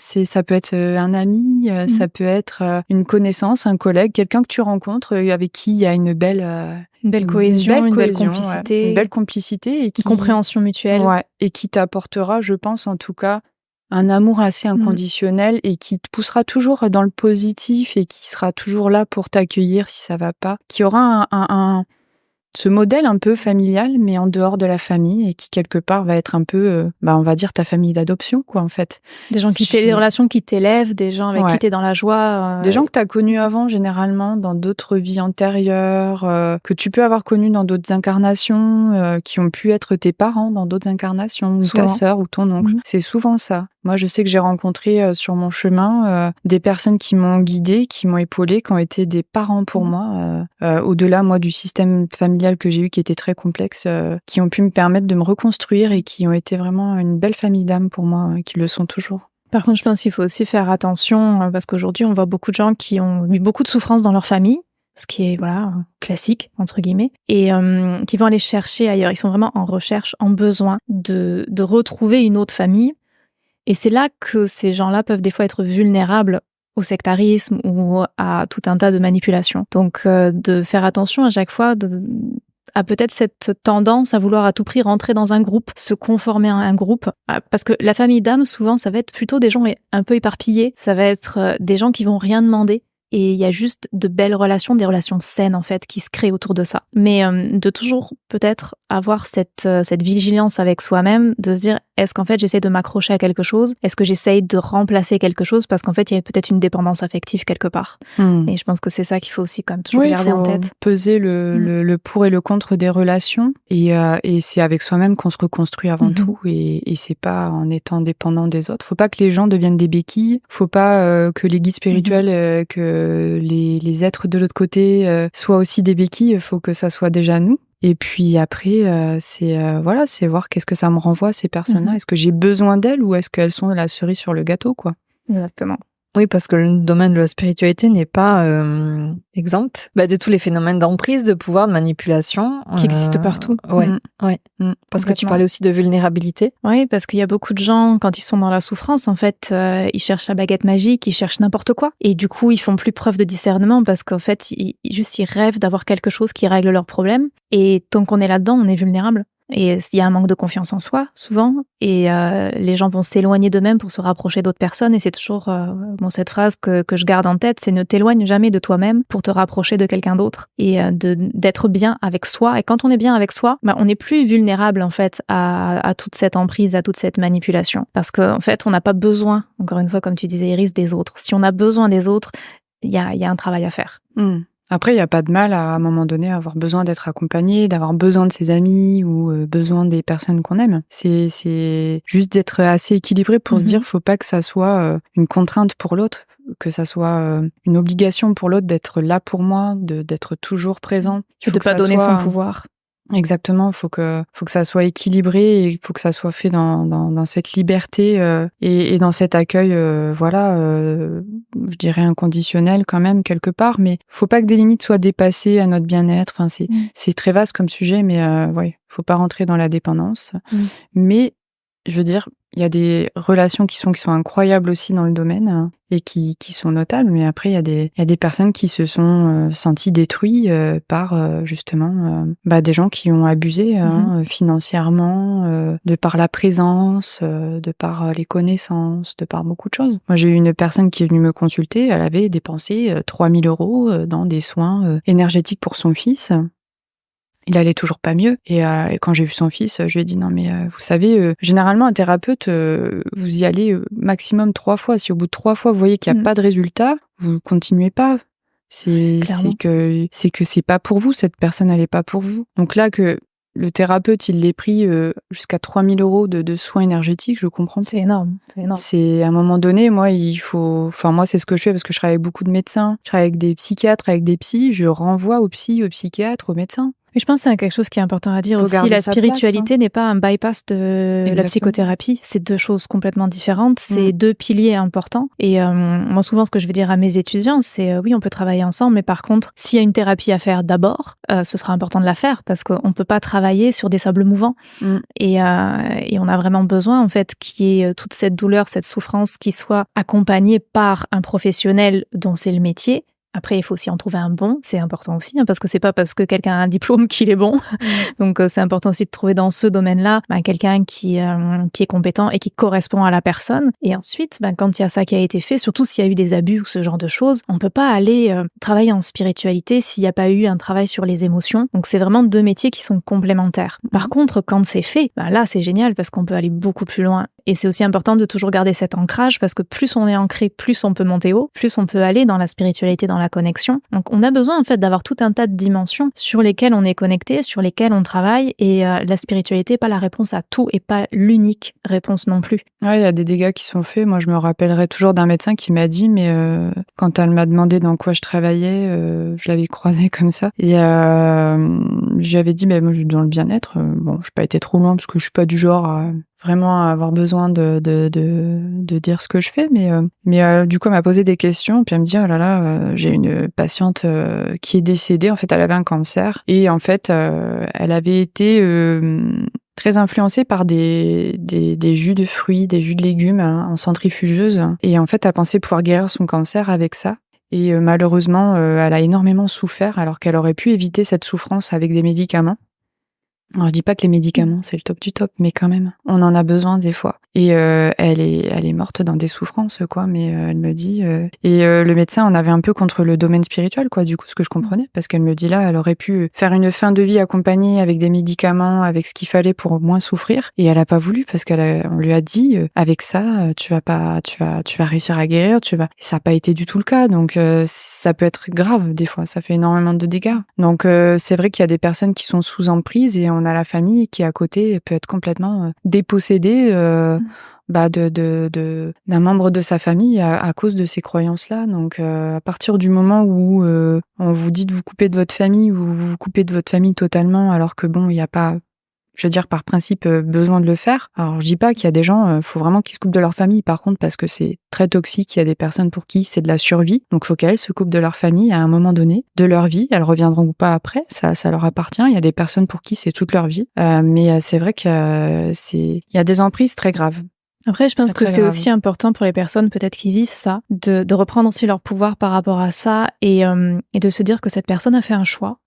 peut être un ami, ça peut être une connaissance, un collègue, quelqu'un que tu rencontres avec qui il y a une belle cohésion, une belle complicité. Une belle complicité. Une compréhension mutuelle. Ouais, et qui t'apportera, je pense en tout cas, un amour assez inconditionnel et qui te poussera toujours dans le positif et qui sera toujours là pour t'accueillir si ça va pas. Qui aura ce modèle un peu familial, mais en dehors de la famille et qui, quelque part, va être un peu, on va dire, ta famille d'adoption, quoi, en fait. Des gens des relations qui t'élèvent, des gens avec qui t'es dans la joie. Des gens que t'as connus avant, généralement, dans d'autres vies antérieures, que tu peux avoir connus dans d'autres incarnations, qui ont pu être tes parents dans d'autres incarnations, ou ta sœur, ou ton oncle. C'est souvent ça. Moi, je sais que j'ai rencontré sur mon chemin des personnes qui m'ont guidée, qui m'ont épaulée, qui ont été des parents pour moi, au-delà, moi, du système familial que j'ai eu qui était très complexe, qui ont pu me permettre de me reconstruire et qui ont été vraiment une belle famille d'âmes pour moi, qui le sont toujours. Par contre, je pense qu'il faut aussi faire attention parce qu'aujourd'hui, on voit beaucoup de gens qui ont eu beaucoup de souffrance dans leur famille, ce qui est classique entre guillemets, et qui vont aller chercher ailleurs. Ils sont vraiment en recherche, en besoin de retrouver une autre famille. Et c'est là que ces gens-là peuvent des fois être vulnérables au sectarisme ou à tout un tas de manipulations. Donc, de faire attention à chaque fois à peut-être cette tendance à vouloir à tout prix rentrer dans un groupe, se conformer à un groupe. Parce que la famille d'âme, souvent, ça va être plutôt des gens un peu éparpillés. Ça va être des gens qui vont rien demander. Et il y a juste de belles relations, des relations saines en fait, qui se créent autour de ça. Mais de toujours peut-être avoir cette vigilance avec soi-même, de se dire est-ce qu'en fait j'essaie de m'accrocher à quelque chose ? Est-ce que j'essaye de remplacer quelque chose ? Parce qu'en fait il y a peut-être une dépendance affective quelque part. Et je pense que c'est ça qu'il faut aussi quand même toujours garder en tête. Peser le pour et le contre des relations. Et c'est avec soi-même qu'on se reconstruit avant tout. Et c'est pas en étant dépendant des autres. Faut pas que les gens deviennent des béquilles. Faut pas que les guides spirituels, que les êtres de l'autre côté soient aussi des béquilles. Il faut que ça soit déjà nous. Et puis après, c'est voir qu'est-ce que ça me renvoie, ces personnes-là. Est-ce que j'ai besoin d'elles ou est-ce qu'elles sont la cerise sur le gâteau, quoi ? Exactement. Oui, parce que le domaine de la spiritualité n'est pas exempt de tous les phénomènes d'emprise, de pouvoir, de manipulation. Qui existent partout. Ouais. Parce que tu parlais aussi de vulnérabilité. Oui, parce qu'il y a beaucoup de gens, quand ils sont dans la souffrance, en fait, ils cherchent la baguette magique, ils cherchent n'importe quoi. Et du coup, ils font plus preuve de discernement parce qu'en fait, ils rêvent d'avoir quelque chose qui règle leurs problèmes. Et tant qu'on est là-dedans, on est vulnérable. Et il y a un manque de confiance en soi, souvent, et les gens vont s'éloigner d'eux-mêmes pour se rapprocher d'autres personnes, et c'est toujours cette phrase que je garde en tête, c'est ne t'éloigne jamais de toi-même pour te rapprocher de quelqu'un d'autre, et d'être bien avec soi. Et quand on est bien avec soi, on n'est plus vulnérable, en fait, à toute cette emprise, à toute cette manipulation. Parce qu'en fait, on n'a pas besoin, encore une fois, comme tu disais, Iris, des autres. Si on a besoin des autres, il y a un travail à faire. Après, il n'y a pas de mal à un moment donné à avoir besoin d'être accompagné, d'avoir besoin de ses amis ou besoin des personnes qu'on aime. C'est juste d'être assez équilibré pour se dire, faut pas que ça soit une contrainte pour l'autre, que ça soit une obligation pour l'autre d'être là pour moi, d'être toujours présent. Et de pas donner son pouvoir. Exactement, faut que ça soit équilibré et il faut que ça soit fait dans cette liberté et dans cet accueil je dirais inconditionnel quand même quelque part, mais faut pas que des limites soient dépassées à notre bien-être. Enfin c'est très vaste comme sujet, mais faut pas rentrer dans la dépendance. Mais je veux dire, il y a des relations qui sont incroyables aussi dans le domaine et qui sont notables, mais après il y a des personnes qui se sont senties détruites par justement des gens qui ont abusé financièrement, de par la présence, de par les connaissances, de par beaucoup de choses. Moi j'ai eu une personne qui est venue me consulter, elle avait dépensé 3 000 € dans des soins énergétiques pour son fils. Il allait toujours pas mieux. Et quand j'ai vu son fils, je lui ai dit non mais vous savez, généralement un thérapeute, vous y allez maximum 3 fois. Si au bout de 3 fois vous voyez qu'il n'y a pas de résultat, vous continuez pas. C'est que c'est pas pour vous, cette personne elle est pas pour vous. Donc là que le thérapeute il l'ait pris jusqu'à 3 000 € de soins énergétiques, je comprends. C'est énorme. C'est à un moment donné, moi moi c'est ce que je fais parce que je travaille avec beaucoup de médecins, je travaille avec des psychiatres, avec des psys, je renvoie aux psys, aux psychiatres, aux médecins. Mais je pense que c'est quelque chose qui est important à dire aussi. La spiritualité n'est pas un bypass de la psychothérapie. C'est deux choses complètement différentes. C'est deux piliers importants. Et moi, souvent, ce que je vais dire à mes étudiants, c'est oui, on peut travailler ensemble, mais par contre, s'il y a une thérapie à faire d'abord, ce sera important de la faire parce qu'on peut pas travailler sur des sables mouvants. Et on a vraiment besoin, en fait, qu'il y ait toute cette douleur, cette souffrance qui soit accompagnée par un professionnel dont c'est le métier. Après, il faut aussi en trouver un bon, c'est important aussi, parce que c'est pas parce que quelqu'un a un diplôme qu'il est bon. Donc, c'est important aussi de trouver dans ce domaine-là quelqu'un qui est compétent et qui correspond à la personne. Et ensuite, quand il y a ça qui a été fait, surtout s'il y a eu des abus ou ce genre de choses, on peut pas aller travailler en spiritualité s'il n'y a pas eu un travail sur les émotions. Donc, c'est vraiment deux métiers qui sont complémentaires. Par contre, quand c'est fait, là, c'est génial parce qu'on peut aller beaucoup plus loin. Et c'est aussi important de toujours garder cet ancrage parce que plus on est ancré, plus on peut monter haut, plus on peut aller dans la spiritualité, dans la connexion. Donc on a besoin en fait d'avoir tout un tas de dimensions sur lesquelles on est connecté, sur lesquelles on travaille et la spiritualité n'est pas la réponse à tout et pas l'unique réponse non plus. Ouais, il y a des dégâts qui sont faits. Moi je me rappellerai toujours d'un médecin qui m'a dit quand elle m'a demandé dans quoi je travaillais, je l'avais croisé comme ça et j'avais dit moi je suis dans le bien-être. Je n'ai pas été trop loin parce que je suis pas du genre à vraiment avoir besoin de dire ce que je fais, mais du coup elle m'a posé des questions puis elle me dit oh là là j'ai une patiente qui est décédée, en fait elle avait un cancer et en fait elle avait été très influencée par des jus de fruits, des jus de légumes en centrifugeuse et en fait elle pensait pouvoir guérir son cancer avec ça. Et malheureusement elle a énormément souffert alors qu'elle aurait pu éviter cette souffrance avec des médicaments. Alors, je dis pas que les médicaments, c'est le top du top, mais quand même, on en a besoin des fois. Et elle est morte dans des souffrances, quoi, mais elle me dit... le médecin en avait un peu contre le domaine spirituel, quoi, du coup, ce que je comprenais, parce qu'elle me dit là, elle aurait pu faire une fin de vie accompagnée avec des médicaments, avec ce qu'il fallait pour moins souffrir, et elle a pas voulu, parce qu'on lui a dit, avec ça, tu vas réussir à guérir, Et ça a pas été du tout le cas, donc ça peut être grave, des fois, ça fait énormément de dégâts. Donc c'est vrai qu'il y a des personnes qui sont sous emprise, et on a la famille qui, à côté, peut être complètement dépossédée d'un membre de sa famille à cause de ces croyances-là. Donc, à partir du moment où on vous dit de vous couper de votre famille ou vous vous coupez de votre famille totalement, alors que il n'y a pas je veux dire, par principe, besoin de le faire. Alors, je dis pas qu'il y a des gens, faut vraiment qu'ils se coupent de leur famille, par contre, parce que c'est très toxique. Il y a des personnes pour qui c'est de la survie. Donc, faut qu'elles se coupent de leur famille à un moment donné, de leur vie. Elles reviendront ou pas après. Ça leur appartient. Il y a des personnes pour qui c'est toute leur vie. Mais c'est vrai que il y a des emprises très graves. Après, je pense Très, que très c'est grave. aussi important pour les personnes peut-être qui vivent ça, de reprendre aussi leur pouvoir par rapport à ça et de se dire que cette personne a fait un choix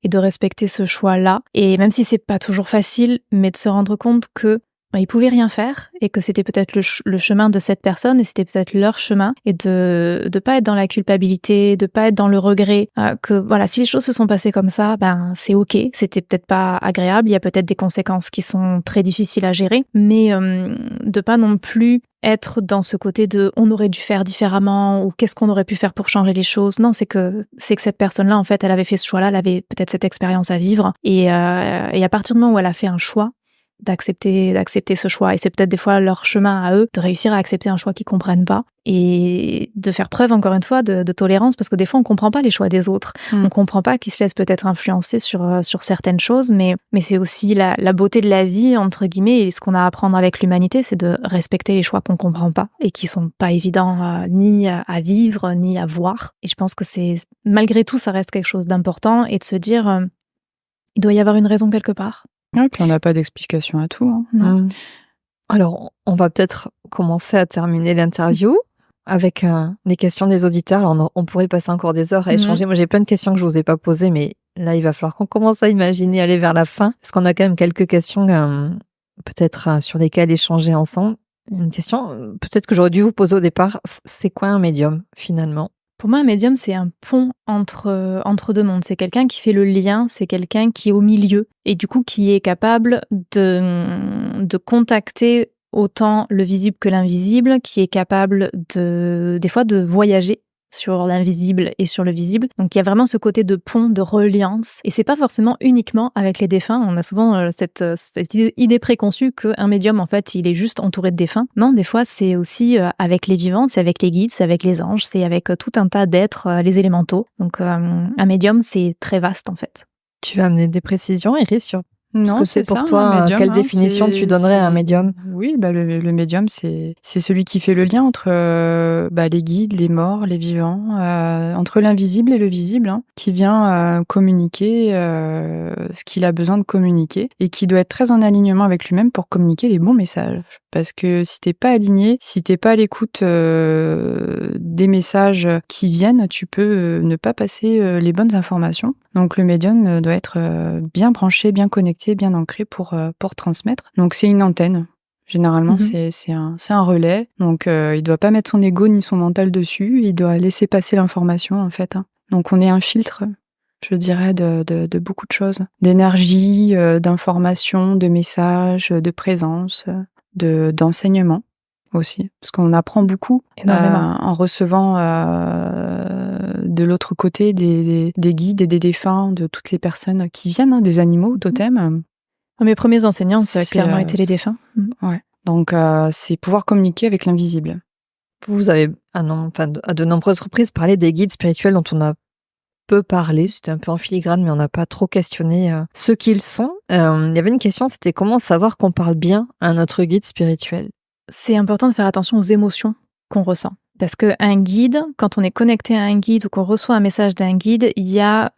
et de respecter ce choix-là. Et même si c'est pas toujours facile, mais de se rendre compte que ils pouvaient rien faire et que c'était peut-être le chemin de cette personne et c'était peut-être leur chemin et de pas être dans la culpabilité, de pas être dans le regret, que voilà, si les choses se sont passées comme ça, ben c'est ok, c'était peut-être pas agréable, il y a peut-être des conséquences qui sont très difficiles à gérer, mais de pas non plus être dans ce côté de on aurait dû faire différemment ou qu'est-ce qu'on aurait pu faire pour changer les choses. Non, c'est que cette personne-là, en fait, elle avait fait ce choix-là, elle avait peut-être cette expérience à vivre et à partir du moment où elle a fait un choix, d'accepter ce choix. Et c'est peut-être des fois leur chemin à eux de réussir à accepter un choix qu'ils comprennent pas et de faire preuve, encore une fois, de tolérance, parce que des fois, on comprend pas les choix des autres. On comprend pas qu'ils se laissent peut-être influencer sur certaines choses, mais c'est aussi la beauté de la vie, entre guillemets, et ce qu'on a à apprendre avec l'humanité, c'est de respecter les choix qu'on comprend pas et qui sont pas évidents ni à vivre, ni à voir. Et je pense que malgré tout, ça reste quelque chose d'important et de se dire, il doit y avoir une raison quelque part. Ouais, puis on n'a pas d'explication à tout. Hein. Alors, on va peut-être commencer à terminer l'interview avec les questions des auditeurs. Alors, on pourrait passer encore des heures à échanger. Moi, j'ai plein de questions que je vous ai pas posées, mais là, il va falloir qu'on commence à imaginer aller vers la fin, parce qu'on a quand même quelques questions peut-être sur lesquelles échanger ensemble. Une question peut-être que j'aurais dû vous poser au départ, c'est quoi un médium finalement ? Pour moi, un médium, c'est un pont entre deux mondes. C'est quelqu'un qui fait le lien, c'est quelqu'un qui est au milieu et du coup qui est capable de contacter autant le visible que l'invisible, qui est capable des fois de voyager sur l'invisible et sur le visible. Donc il y a vraiment ce côté de pont, de reliance. Et c'est pas forcément uniquement avec les défunts. On a souvent cette idée préconçue qu'un médium, en fait, il est juste entouré de défunts. Non, des fois, c'est aussi avec les vivants, c'est avec les guides, c'est avec les anges, c'est avec tout un tas d'êtres, les élémentaux. Donc un médium, c'est très vaste, en fait. Tu vas amener des précisions, Iris, sur ce Non, que c'est pour ça, toi, médium, quelle définition tu donnerais à un médium ? Oui, le médium, c'est celui qui fait le lien entre les guides, les morts, les vivants, entre l'invisible et le visible, qui vient communiquer ce qu'il a besoin de communiquer et qui doit être très en alignement avec lui-même pour communiquer les bons messages. Parce que si t'es pas aligné, si t'es pas à l'écoute des messages qui viennent, tu peux ne pas passer les bonnes informations. Donc le médium doit être bien branché, bien connecté, bien ancré pour transmettre. Donc c'est une antenne. Généralement, c'est un relais. Donc il doit pas mettre son ego ni son mental dessus. Il doit laisser passer l'information en fait. Donc on est un filtre, je dirais, de beaucoup de choses, d'énergie, d'information, de messages, de présence, d'enseignement aussi, parce qu'on apprend beaucoup en recevant de l'autre côté des guides et des défunts, de toutes les personnes qui viennent, des animaux, totems. Mes premiers enseignants, ça a clairement été les défunts. Ouais. Donc c'est pouvoir communiquer avec l'invisible. Vous avez à de nombreuses reprises parlé des guides spirituels dont on a peu parlé, c'était un peu en filigrane, mais on n'a pas trop questionné ce qu'ils sont. Il y avait une question, c'était comment savoir qu'on parle bien à notre guide spirituel ? C'est important de faire attention aux émotions qu'on ressent. Parce qu'un guide, quand on est connecté à un guide ou qu'on reçoit un message d'un guide, il y a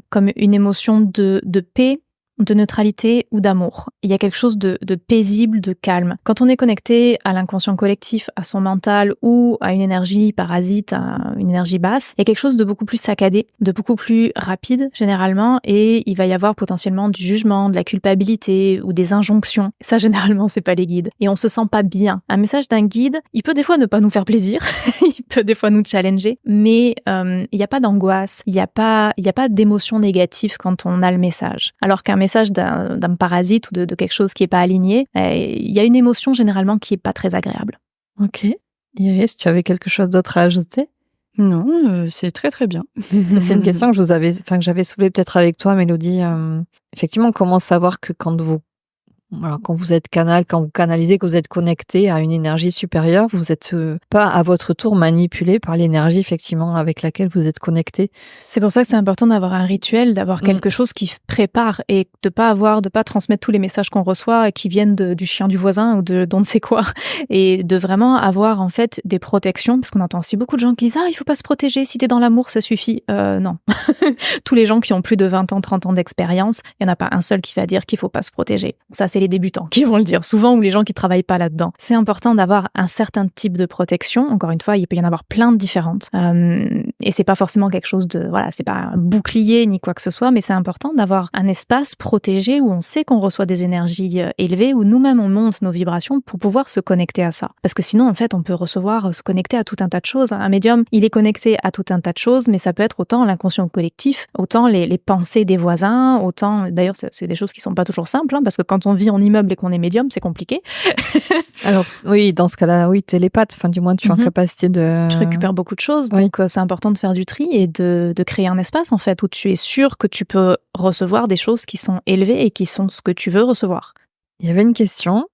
comme une émotion de paix, de neutralité ou d'amour. Il y a quelque chose de paisible, de calme. Quand on est connecté à l'inconscient collectif, à son mental ou à une énergie parasite, à une énergie basse, il y a quelque chose de beaucoup plus saccadé, de beaucoup plus rapide généralement, et il va y avoir potentiellement du jugement, de la culpabilité ou des injonctions. Ça, généralement, c'est pas les guides. Et on se sent pas bien. Un message d'un guide, il peut des fois ne pas nous faire plaisir, il peut des fois nous challenger, mais il n'y a pas d'angoisse, il n'y a pas d'émotion négative quand on a le message. Alors qu'un message d'un parasite ou de quelque chose qui est pas aligné, il y a une émotion généralement qui est pas très agréable. Ok. Iris, tu avais quelque chose d'autre à ajouter ? Non, c'est très très bien. C'est une question que j'avais soulevée peut-être avec toi, Mélodie. Effectivement, comment savoir que quand vous Alors, quand vous êtes quand vous canalisez, que vous êtes connecté à une énergie supérieure, vous n'êtes pas à votre tour manipulé par l'énergie effectivement avec laquelle vous êtes connecté. C'est pour ça que c'est important d'avoir un rituel, d'avoir quelque chose qui prépare et de pas transmettre tous les messages qu'on reçoit qui viennent du chien du voisin ou de d'on ne sait quoi, et de vraiment avoir en fait des protections, parce qu'on entend aussi beaucoup de gens qui disent il faut pas se protéger, si t'es dans l'amour ça suffit. Non. Tous les gens qui ont plus de 20 ans, 30 ans d'expérience, il y en a pas un seul qui va dire qu'il faut pas se protéger. Ça, c'est les débutants qui vont le dire souvent, ou les gens qui travaillent pas là-dedans. C'est important d'avoir un certain type de protection. Encore une fois, il peut y en avoir plein de différentes. Et c'est pas forcément quelque chose c'est pas un bouclier ni quoi que ce soit, mais c'est important d'avoir un espace protégé où on sait qu'on reçoit des énergies élevées, où nous-mêmes on monte nos vibrations pour pouvoir se connecter à ça. Parce que sinon, en fait, on peut se connecter à tout un tas de choses. Un médium, il est connecté à tout un tas de choses, mais ça peut être autant l'inconscient collectif, autant les pensées des voisins, autant, d'ailleurs, c'est des choses qui sont pas toujours simples, parce que quand on vit en immeuble et qu'on est médium, c'est compliqué. Alors, oui, dans ce cas-là, oui, télépathe, du moins, tu es en capacité de... Tu récupères beaucoup de choses, donc c'est important de faire du tri et de créer un espace, en fait, où tu es sûr que tu peux recevoir des choses qui sont élevées et qui sont ce que tu veux recevoir. Il y avait une question,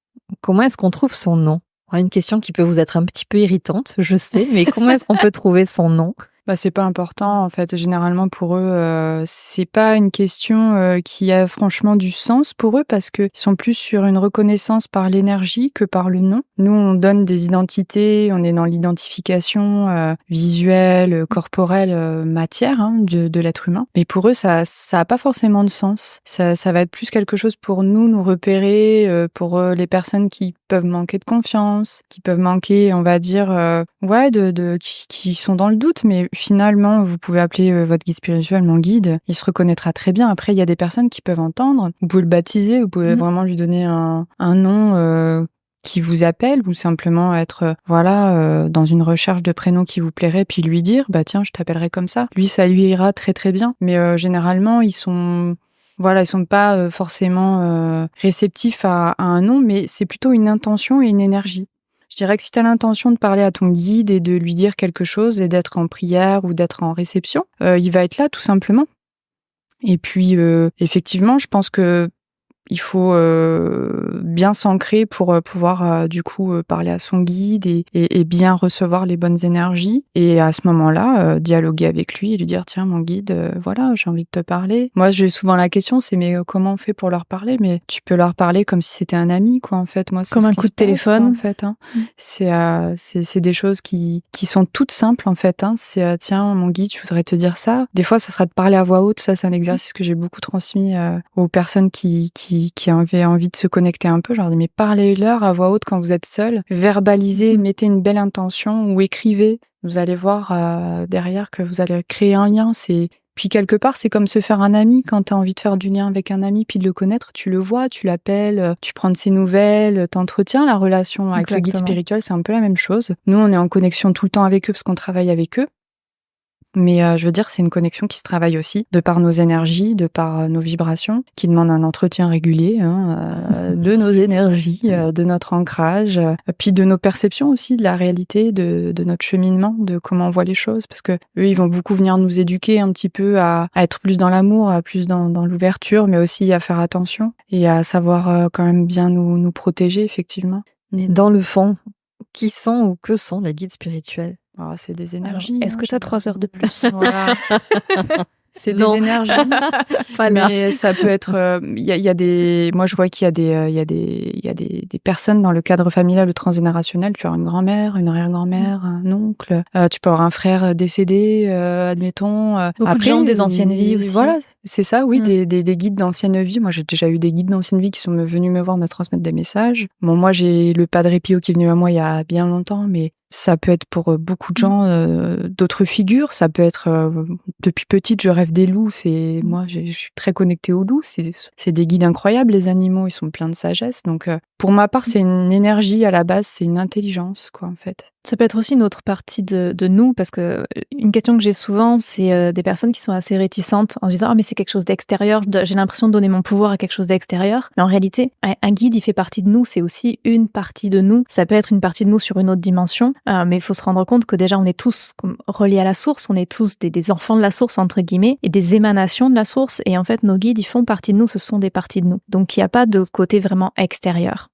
comment est-ce qu'on trouve son nom ? Une question qui peut vous être un petit peu irritante, je sais, mais comment est-ce qu'on peut trouver son nom ? C'est pas important en fait. Généralement pour eux, c'est pas une question qui a franchement du sens pour eux parce qu'ils sont plus sur une reconnaissance par l'énergie que par le nom. Nous, on donne des identités, on est dans l'identification visuelle, corporelle, matière de l'être humain. Mais pour eux, ça a pas forcément de sens. Ça va être plus quelque chose pour nous repérer, pour les personnes qui peuvent manquer de confiance, qui peuvent manquer, on va dire, qui sont dans le doute, mais finalement, vous pouvez appeler votre guide spirituel mon guide, il se reconnaîtra très bien. Après, il y a des personnes qui peuvent entendre, vous pouvez le baptiser, vous pouvez vraiment lui donner un nom qui vous appelle, ou simplement être dans une recherche de prénom qui vous plairait, puis lui dire tiens, je t'appellerai comme ça. Lui, ça lui ira très très bien. Mais généralement, ils sont pas forcément réceptifs à un nom, mais c'est plutôt une intention et une énergie. Je dirais que si tu as l'intention de parler à ton guide et de lui dire quelque chose et d'être en prière ou d'être en réception, il va être là tout simplement. Et puis, effectivement, je pense que il faut bien s'ancrer pour pouvoir parler à son guide et bien recevoir les bonnes énergies. Et à ce moment-là, dialoguer avec lui et lui dire tiens mon guide, j'ai envie de te parler. Moi j'ai souvent la question c'est mais comment on fait pour leur parler? Mais tu peux leur parler comme si c'était un ami quoi en fait. Moi c'est comme un coup de téléphone en fait. C'est des choses qui sont toutes simples en fait. C'est tiens mon guide je voudrais te dire ça. Des fois ça sera de parler à voix haute. Ça c'est un exercice que j'ai beaucoup transmis aux personnes qui avaient envie de se connecter un peu, genre mais parlez-leur à voix haute quand vous êtes seul, verbalisez, mettez une belle intention ou écrivez. Vous allez voir derrière que vous allez créer un lien. Puis quelque part, c'est comme se faire un ami. Quand tu as envie de faire du lien avec un ami puis de le connaître, tu le vois, tu l'appelles, tu prends de ses nouvelles, t'entretiens la relation avec le guide spirituel, c'est un peu la même chose. Nous, on est en connexion tout le temps avec eux parce qu'on travaille avec eux. Mais je veux dire, c'est une connexion qui se travaille aussi, de par nos énergies, de par nos vibrations, qui demande un entretien régulier de nos énergies, de notre ancrage, puis de nos perceptions aussi, de la réalité, de notre cheminement, de comment on voit les choses, parce que eux, ils vont beaucoup venir nous éduquer un petit peu à être plus dans l'amour, à plus dans l'ouverture, mais aussi à faire attention et à savoir quand même bien nous protéger, effectivement. Et dans le fond, qui sont ou que sont les guides spirituels? C'est des énergies. Alors, est-ce que tu as 3 heures de plus? Voilà. C'est des énergies. Voilà. Mais ça peut être. Il y a des. Moi, je vois qu'il y a des personnes dans le cadre familial ou transgénérationnel. Tu as une grand-mère, une arrière-grand-mère, un oncle. Tu peux avoir un frère décédé, admettons. Beaucoup de gens des anciennes vies aussi. Voilà, c'est ça, oui, des guides d'anciennes vies. Moi, j'ai déjà eu des guides d'anciennes vies qui sont venus me voir, me transmettre des messages. Bon, moi, j'ai le Padre Pio qui est venu à moi il y a bien longtemps, mais ça peut être pour beaucoup de gens d'autres figures. Ça peut être depuis petite, je rêve des loups. Moi, je suis très connectée aux loups. C'est des guides incroyables. Les animaux, ils sont pleins de sagesse. Donc, pour ma part, c'est une énergie à la base, c'est une intelligence, quoi, en fait. Ça peut être aussi une autre partie de nous, parce que une question que j'ai souvent, c'est des personnes qui sont assez réticentes en se disant « Ah, mais c'est quelque chose d'extérieur, j'ai l'impression de donner mon pouvoir à quelque chose d'extérieur. Mais en réalité, un guide, il fait partie de nous, c'est aussi une partie de nous. Ça peut être une partie de nous sur une autre dimension, mais il faut se rendre compte que déjà, on est tous reliés à la source, on est tous des enfants de la source, entre guillemets, et des émanations de la source. Et en fait, nos guides, ils font partie de nous, ce sont des parties de nous. Donc, il n'y a pas de côté vraiment extérieur.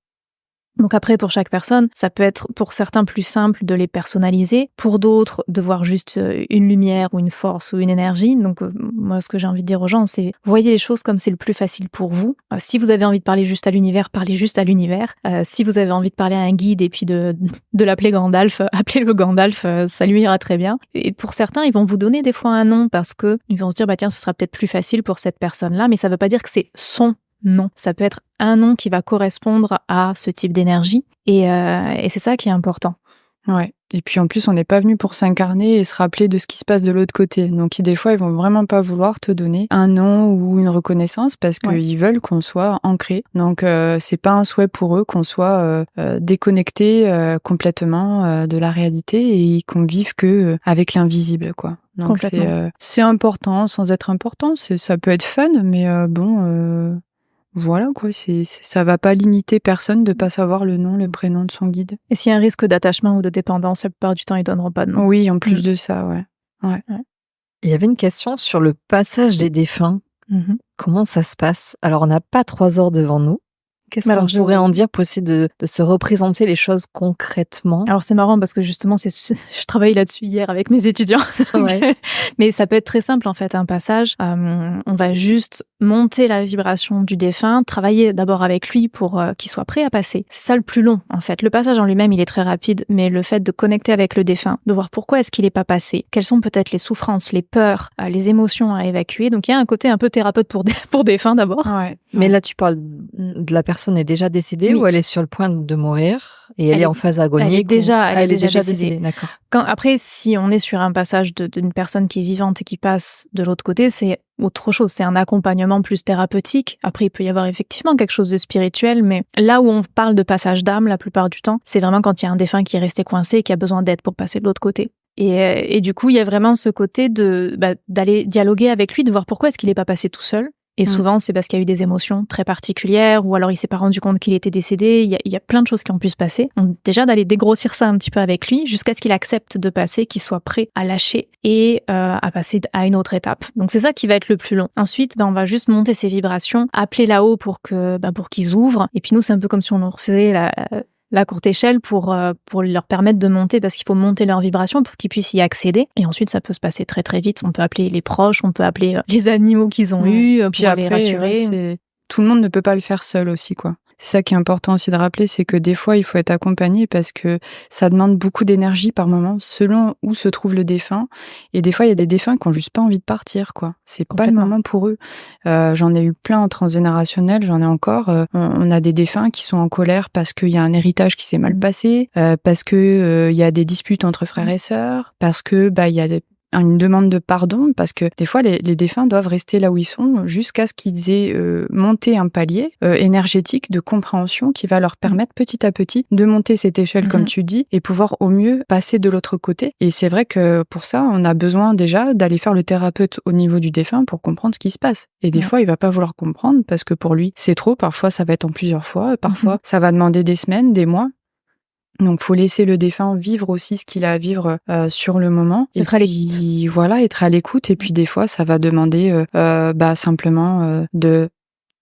Donc après, pour chaque personne, ça peut être pour certains plus simple de les personnaliser, pour d'autres de voir juste une lumière ou une force ou une énergie. Donc moi, ce que j'ai envie de dire aux gens, c'est voyez les choses comme c'est le plus facile pour vous. Si vous avez envie de parler juste à l'univers, parlez juste à l'univers. Si vous avez envie de parler à un guide et puis de l'appeler Gandalf, appelez-le Gandalf, ça lui ira très bien. Et pour certains, ils vont vous donner des fois un nom parce que ils vont se dire, bah tiens, ce sera peut-être plus facile pour cette personne-là, mais ça veut pas dire que c'est son nom. Ça peut être un nom qui va correspondre à ce type d'énergie et c'est ça qui est important. Ouais. Et puis en plus, on n'est pas venu pour s'incarner et se rappeler de ce qui se passe de l'autre côté. Donc des fois, ils vont vraiment pas vouloir te donner un nom ou une reconnaissance parce qu'ils veulent qu'on soit ancré. Donc c'est pas un souhait pour eux qu'on soit déconnecté complètement de la réalité et qu'on vive que avec l'invisible, quoi. Donc c'est important sans être important. Ça peut être fun, mais voilà quoi, ça va pas limiter personne de pas savoir le nom, le prénom de son guide. Et s'il y a un risque d'attachement ou de dépendance, la plupart du temps, ils donneront pas de nom. Oui, en plus de ça, ouais. Il y avait une question sur le passage des défunts. Comment ça se passe? Alors, on n'a pas 3 heures devant nous. Qu'est-ce qu'on pourrait en dire pour essayer de se représenter les choses concrètement? Alors c'est marrant parce que justement, je travaillais là-dessus hier avec mes étudiants. Ouais. Mais ça peut être très simple en fait, un passage. On va juste monter la vibration du défunt, travailler d'abord avec lui pour qu'il soit prêt à passer. C'est ça le plus long en fait. Le passage en lui-même, il est très rapide, mais le fait de connecter avec le défunt, de voir pourquoi est-ce qu'il n'est pas passé, quelles sont peut-être les souffrances, les peurs, les émotions à évacuer. Donc il y a un côté un peu thérapeute pour défunt d'abord. Ouais. Mais là, tu parles de la personne est déjà décédée ou elle est sur le point de mourir et elle est en phase agonique? Elle est déjà décédée. D'accord. Après, si on est sur un passage d'une personne qui est vivante et qui passe de l'autre côté, c'est autre chose. C'est un accompagnement plus thérapeutique. Après, il peut y avoir effectivement quelque chose de spirituel, mais là où on parle de passage d'âme, la plupart du temps, c'est vraiment quand il y a un défunt qui est resté coincé et qui a besoin d'aide pour passer de l'autre côté. Et du coup, il y a vraiment ce côté d'aller dialoguer avec lui, de voir pourquoi est-ce qu'il n'est pas passé tout seul. Et souvent, c'est parce qu'il y a eu des émotions très particulières, ou alors il s'est pas rendu compte qu'il était décédé. Il y a plein de choses qui ont pu se passer. Donc, déjà, d'aller dégrossir ça un petit peu avec lui, jusqu'à ce qu'il accepte de passer, qu'il soit prêt à lâcher et à passer à une autre étape. Donc, c'est ça qui va être le plus long. Ensuite, on va juste monter ses vibrations, appeler là-haut pour qu'ils ouvrent. Et puis nous, c'est un peu comme si on refaisait la courte échelle pour leur permettre de monter, parce qu'il faut monter leur vibration pour qu'ils puissent y accéder. Et ensuite, ça peut se passer très très vite. On peut appeler les proches, on peut appeler les animaux qu'ils ont eus pour les rassurer. Tout le monde ne peut pas le faire seul aussi, quoi. C'est ça qui est important aussi de rappeler, c'est que des fois, il faut être accompagné parce que ça demande beaucoup d'énergie par moment, selon où se trouve le défunt. Et des fois, il y a des défunts qui ont juste pas envie de partir, quoi. C'est pas le moment pour eux. J'en ai eu plein en transgénérationnel, j'en ai encore. On a des défunts qui sont en colère parce qu'il y a un héritage qui s'est mal passé, parce que il y a des disputes entre frères et sœurs, parce que il y a une demande de pardon, parce que des fois les défunts doivent rester là où ils sont jusqu'à ce qu'ils aient monté un palier énergétique de compréhension qui va leur permettre petit à petit de monter cette échelle, comme tu dis, et pouvoir au mieux passer de l'autre côté. Et c'est vrai que pour ça, on a besoin déjà d'aller faire le thérapeute au niveau du défunt pour comprendre ce qui se passe. Et des fois, il va pas vouloir comprendre parce que pour lui, c'est trop. Parfois, ça va être en plusieurs fois. Parfois, ça va demander des semaines, des mois. Donc, faut laisser le défunt vivre aussi ce qu'il a à vivre sur le moment. Être à l'écoute. Voilà, être à l'écoute. Et puis, des fois, ça va demander simplement de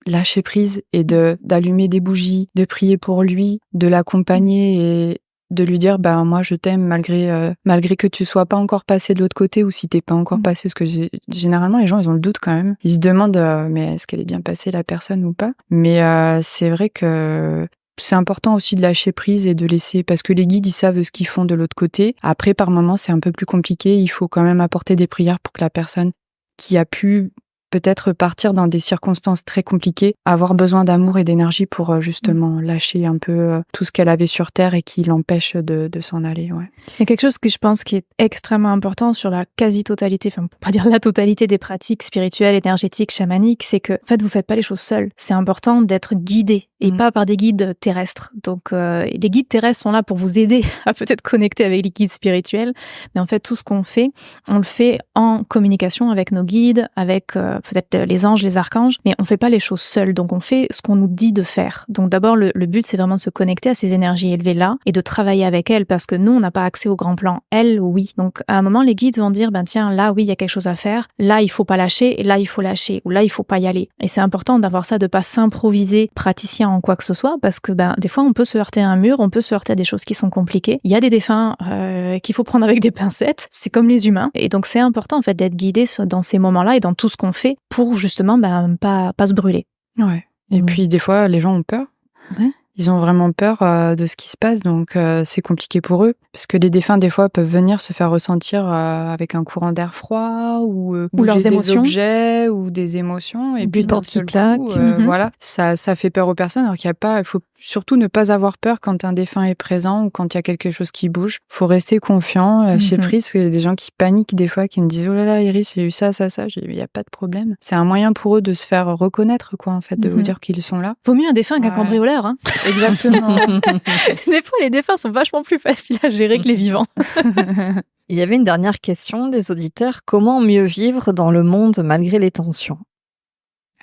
lâcher prise et d'allumer des bougies, de prier pour lui, de l'accompagner et de lui dire moi je t'aime malgré que tu sois pas encore passé de l'autre côté ou si t'es pas encore passé, parce que généralement les gens ils ont le doute quand même, ils se demandent mais est-ce qu'elle est bien passée la personne ou pas, mais c'est vrai que c'est important aussi de lâcher prise et de laisser, parce que les guides ils savent ce qu'ils font de l'autre côté. Après par moments c'est un peu plus compliqué, il faut quand même apporter des prières pour que la personne qui a pu peut-être partir dans des circonstances très compliquées, avoir besoin d'amour et d'énergie pour justement lâcher un peu tout ce qu'elle avait sur Terre et qui l'empêche de s'en aller. Ouais. Il y a quelque chose que je pense qui est extrêmement important sur la quasi-totalité, enfin pour pas dire la totalité des pratiques spirituelles, énergétiques, chamaniques, c'est que en fait vous faites pas les choses seuls. C'est important d'être guidé et pas par des guides terrestres. Donc les guides terrestres sont là pour vous aider à peut-être connecter avec les guides spirituels, mais en fait tout ce qu'on fait, on le fait en communication avec nos guides, avec peut-être les anges, les archanges, mais on fait pas les choses seuls. Donc on fait ce qu'on nous dit de faire. Donc d'abord le but c'est vraiment de se connecter à ces énergies élevées là et de travailler avec elles parce que nous on n'a pas accès au grand plan. Elles oui. Donc à un moment les guides vont dire tiens là oui il y a quelque chose à faire. Là il faut pas lâcher et là il faut lâcher ou là il faut pas y aller. Et c'est important d'avoir ça, de pas s'improviser praticien en quoi que ce soit parce que des fois on peut se heurter à un mur, on peut se heurter à des choses qui sont compliquées. Il y a des défunts qu'il faut prendre avec des pincettes. C'est comme les humains. Et donc c'est important en fait d'être guidé dans ces moments-là et dans tout ce qu'on fait pour justement pas se brûler. Ouais. Et puis des fois les gens ont peur. Ouais. Ils ont vraiment peur de ce qui se passe, donc c'est compliqué pour eux. Parce que les défunts, des fois, peuvent venir se faire ressentir avec un courant d'air froid ou leurs émotions. des objets ou des émotions. Et puis, des portes qui claquent. Voilà, ça fait peur aux personnes. Alors il faut surtout ne pas avoir peur quand un défunt est présent ou quand il y a quelque chose qui bouge. Il faut rester confiant, lâcher prise. Parce qu'il y a des gens qui paniquent des fois, qui me disent « Oh là là, Iris, j'ai eu ça, ça, ça. » Il n'y a pas de problème. C'est un moyen pour eux de se faire reconnaître, quoi, en fait, de vous dire qu'ils sont là. Vaut mieux un défunt qu'un cambrioleur, hein. Exactement. Des fois, les défunts sont vachement plus faciles à gérer que les vivants. Il y avait une dernière question des auditeurs. Comment mieux vivre dans le monde malgré les tensions ?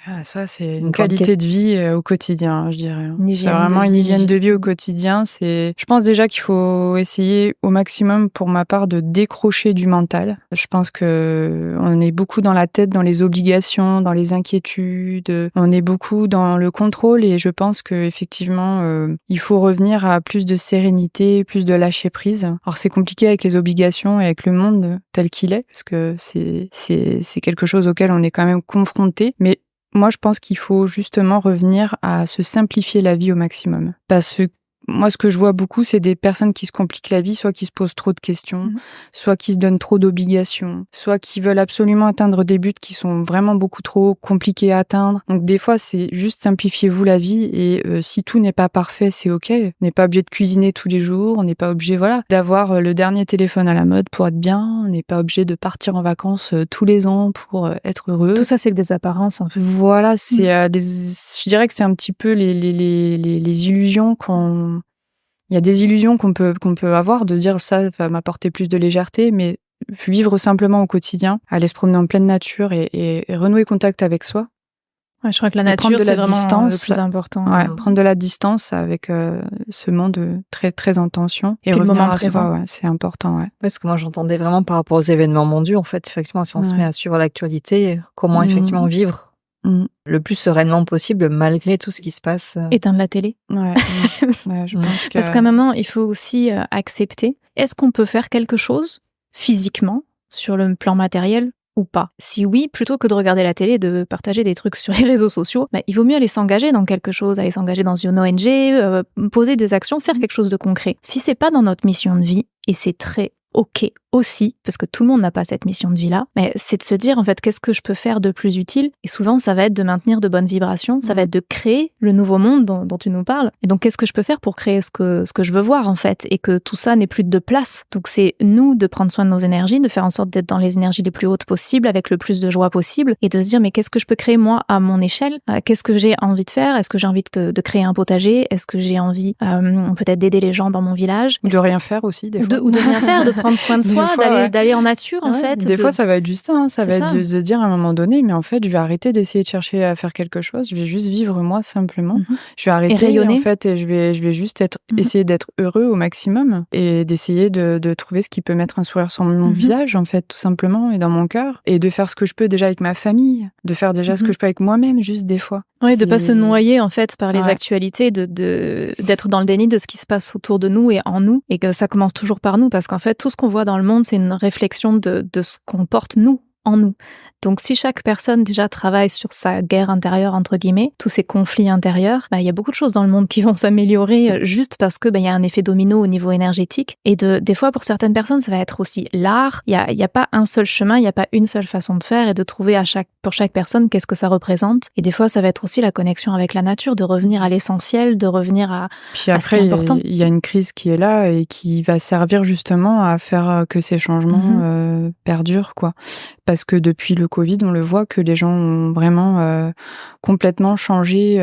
Ah, ça, c'est une qualité de vie au quotidien, je dirais. C'est vraiment une hygiène de vie au quotidien. Je pense déjà qu'il faut essayer au maximum, pour ma part, de décrocher du mental. Je pense que on est beaucoup dans la tête, dans les obligations, dans les inquiétudes. On est beaucoup dans le contrôle et je pense qu'effectivement, il faut revenir à plus de sérénité, plus de lâcher prise. Alors, c'est compliqué avec les obligations et avec le monde tel qu'il est, parce que c'est quelque chose auquel on est quand même confronté. Mais moi, je pense qu'il faut justement revenir à se simplifier la vie au maximum. Parce que moi, ce que je vois beaucoup, c'est des personnes qui se compliquent la vie, soit qui se posent trop de questions, soit qui se donnent trop d'obligations, soit qui veulent absolument atteindre des buts qui sont vraiment beaucoup trop compliqués à atteindre. Donc des fois, c'est juste simplifiez-vous la vie et si tout n'est pas parfait, c'est ok. On n'est pas obligé de cuisiner tous les jours, on n'est pas obligé d'avoir le dernier téléphone à la mode pour être bien, on n'est pas obligé de partir en vacances tous les ans pour être heureux. Tout ça, c'est des apparences, en fait. Voilà, c'est je dirais que c'est un petit peu les illusions qu'on... Il y a des illusions qu'on peut avoir, de dire ça va m'apporter plus de légèreté, mais vivre simplement au quotidien, aller se promener en pleine nature et renouer contact avec soi. Ouais, je crois que la nature, c'est vraiment le plus important. Ouais, prendre de la distance avec ce monde très, très en tension. Et revenir le moment à présent. soi, c'est important. Ouais. Parce que moi, j'entendais vraiment par rapport aux événements mondiaux, en fait, effectivement, si on se met à suivre l'actualité, comment effectivement vivre le plus sereinement possible malgré tout ce qui se passe. Éteindre la télé. Ouais, je pense que... Parce qu'à un moment, il faut aussi accepter, est-ce qu'on peut faire quelque chose physiquement sur le plan matériel ou pas? Si oui, plutôt que de regarder la télé et de partager des trucs sur les réseaux sociaux, il vaut mieux aller s'engager dans quelque chose, aller s'engager dans une ONG, poser des actions, faire quelque chose de concret. Si c'est pas dans notre mission de vie, et c'est très ok aussi, parce que tout le monde n'a pas cette mission de vie-là, mais c'est de se dire, en fait, qu'est-ce que je peux faire de plus utile? Et souvent, ça va être de maintenir de bonnes vibrations, ça va être de créer le nouveau monde dont tu nous parles. Et donc, qu'est-ce que je peux faire pour créer ce que je veux voir, en fait, et que tout ça n'ait plus de place? Donc, c'est nous de prendre soin de nos énergies, de faire en sorte d'être dans les énergies les plus hautes possibles, avec le plus de joie possible, et de se dire, mais qu'est-ce que je peux créer, moi, à mon échelle? Qu'est-ce que j'ai envie de faire? Est-ce que j'ai envie de créer un potager? Est-ce que j'ai envie, peut-être, d'aider les gens dans mon village? De rien faire aussi, des fois. Ou de rien faire, de prendre soin de soi, d'aller en nature, en fait. Des fois, ça va être juste ça. Ça va être de se dire à un moment donné, mais en fait, je vais arrêter d'essayer de chercher à faire quelque chose. Je vais juste vivre moi, simplement. Je vais arrêter, rayonner. en fait, et je vais juste essayer d'être heureux au maximum et d'essayer de trouver ce qui peut mettre un sourire sur mon visage, en fait, tout simplement, et dans mon cœur. Et de faire ce que je peux déjà avec ma famille, de faire déjà ce que je peux avec moi-même, juste des fois. Oui, de pas se noyer, en fait, par les actualités, d'être dans le déni de ce qui se passe autour de nous et en nous, et que ça commence toujours par nous, parce qu'en fait, tout ce qu'on voit dans le monde, c'est une réflexion de ce qu'on porte, nous, en nous. Donc, si chaque personne déjà travaille sur sa guerre intérieure, entre guillemets, tous ces conflits intérieurs, il y a beaucoup de choses dans le monde qui vont s'améliorer juste parce que il y a un effet domino au niveau énergétique. Et des fois, pour certaines personnes, ça va être aussi l'art. Il y a pas un seul chemin, il y a pas une seule façon de faire, et de trouver pour chaque personne qu'est-ce que ça représente. Et des fois, ça va être aussi la connexion avec la nature, de revenir à l'essentiel, de revenir à ce qui est important. Il y a une crise qui est là et qui va servir justement à faire que ces changements perdurent, quoi. parce que depuis le Covid, on le voit que les gens ont vraiment complètement changé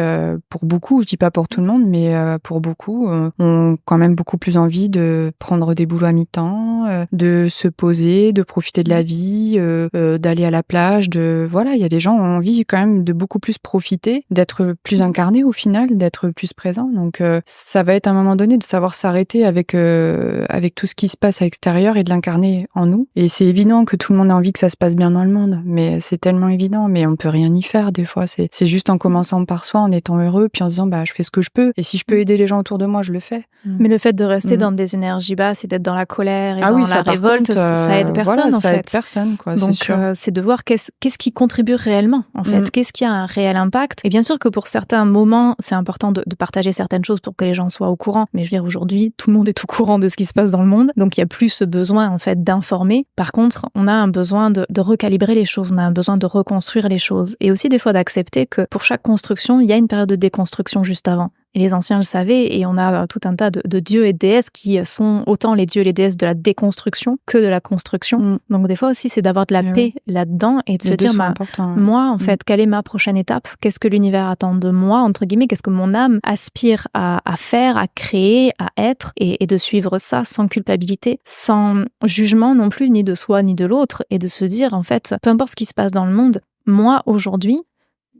pour beaucoup. Je dis pas pour tout le monde, mais pour beaucoup, ont quand même beaucoup plus envie de prendre des boulots à mi-temps, de se poser, de profiter de la vie, d'aller à la plage. Voilà, il y a des gens qui ont envie quand même de beaucoup plus profiter, d'être plus incarnés au final, d'être plus présents. Donc ça va être à un moment donné de savoir s'arrêter avec tout ce qui se passe à l'extérieur et de l'incarner en nous. Et c'est évident que tout le monde a envie que ça se passe bien dans le monde, mais c'est tellement évident, mais on peut rien y faire des fois. C'est juste en commençant par soi, en étant heureux, puis en se disant je fais ce que je peux, et si je peux aider les gens autour de moi, je le fais. Mais le fait de rester dans des énergies basses et d'être dans la colère et dans la révolte, contre, ça aide personne ça en fait. Aide personne, quoi. Donc c'est sûr. C'est de voir qu'est-ce qui contribue réellement en fait, qu'est-ce qui a un réel impact. Et bien sûr que pour certains moments, c'est important de partager certaines choses pour que les gens soient au courant. Mais je veux dire, aujourd'hui, tout le monde est au courant de ce qui se passe dans le monde, donc il y a plus ce besoin en fait d'informer. Par contre, on a un besoin de recalibrer les choses, on a un besoin de reconstruire les choses, et aussi des fois d'accepter que pour chaque construction, il y a une période de déconstruction juste avant. Et les anciens le savaient, et on a tout un tas de dieux et de déesses qui sont autant les dieux et les déesses de la déconstruction que de la construction. Donc des fois aussi, c'est d'avoir de la paix là-dedans et de se dire, moi, en fait, quelle est ma prochaine étape? Qu'est-ce que l'univers attend de moi, entre guillemets? Qu'est-ce que mon âme aspire à faire, à créer, à être? Et de suivre ça sans culpabilité, sans jugement non plus, ni de soi, ni de l'autre, et de se dire, en fait, peu importe ce qui se passe dans le monde, moi, aujourd'hui,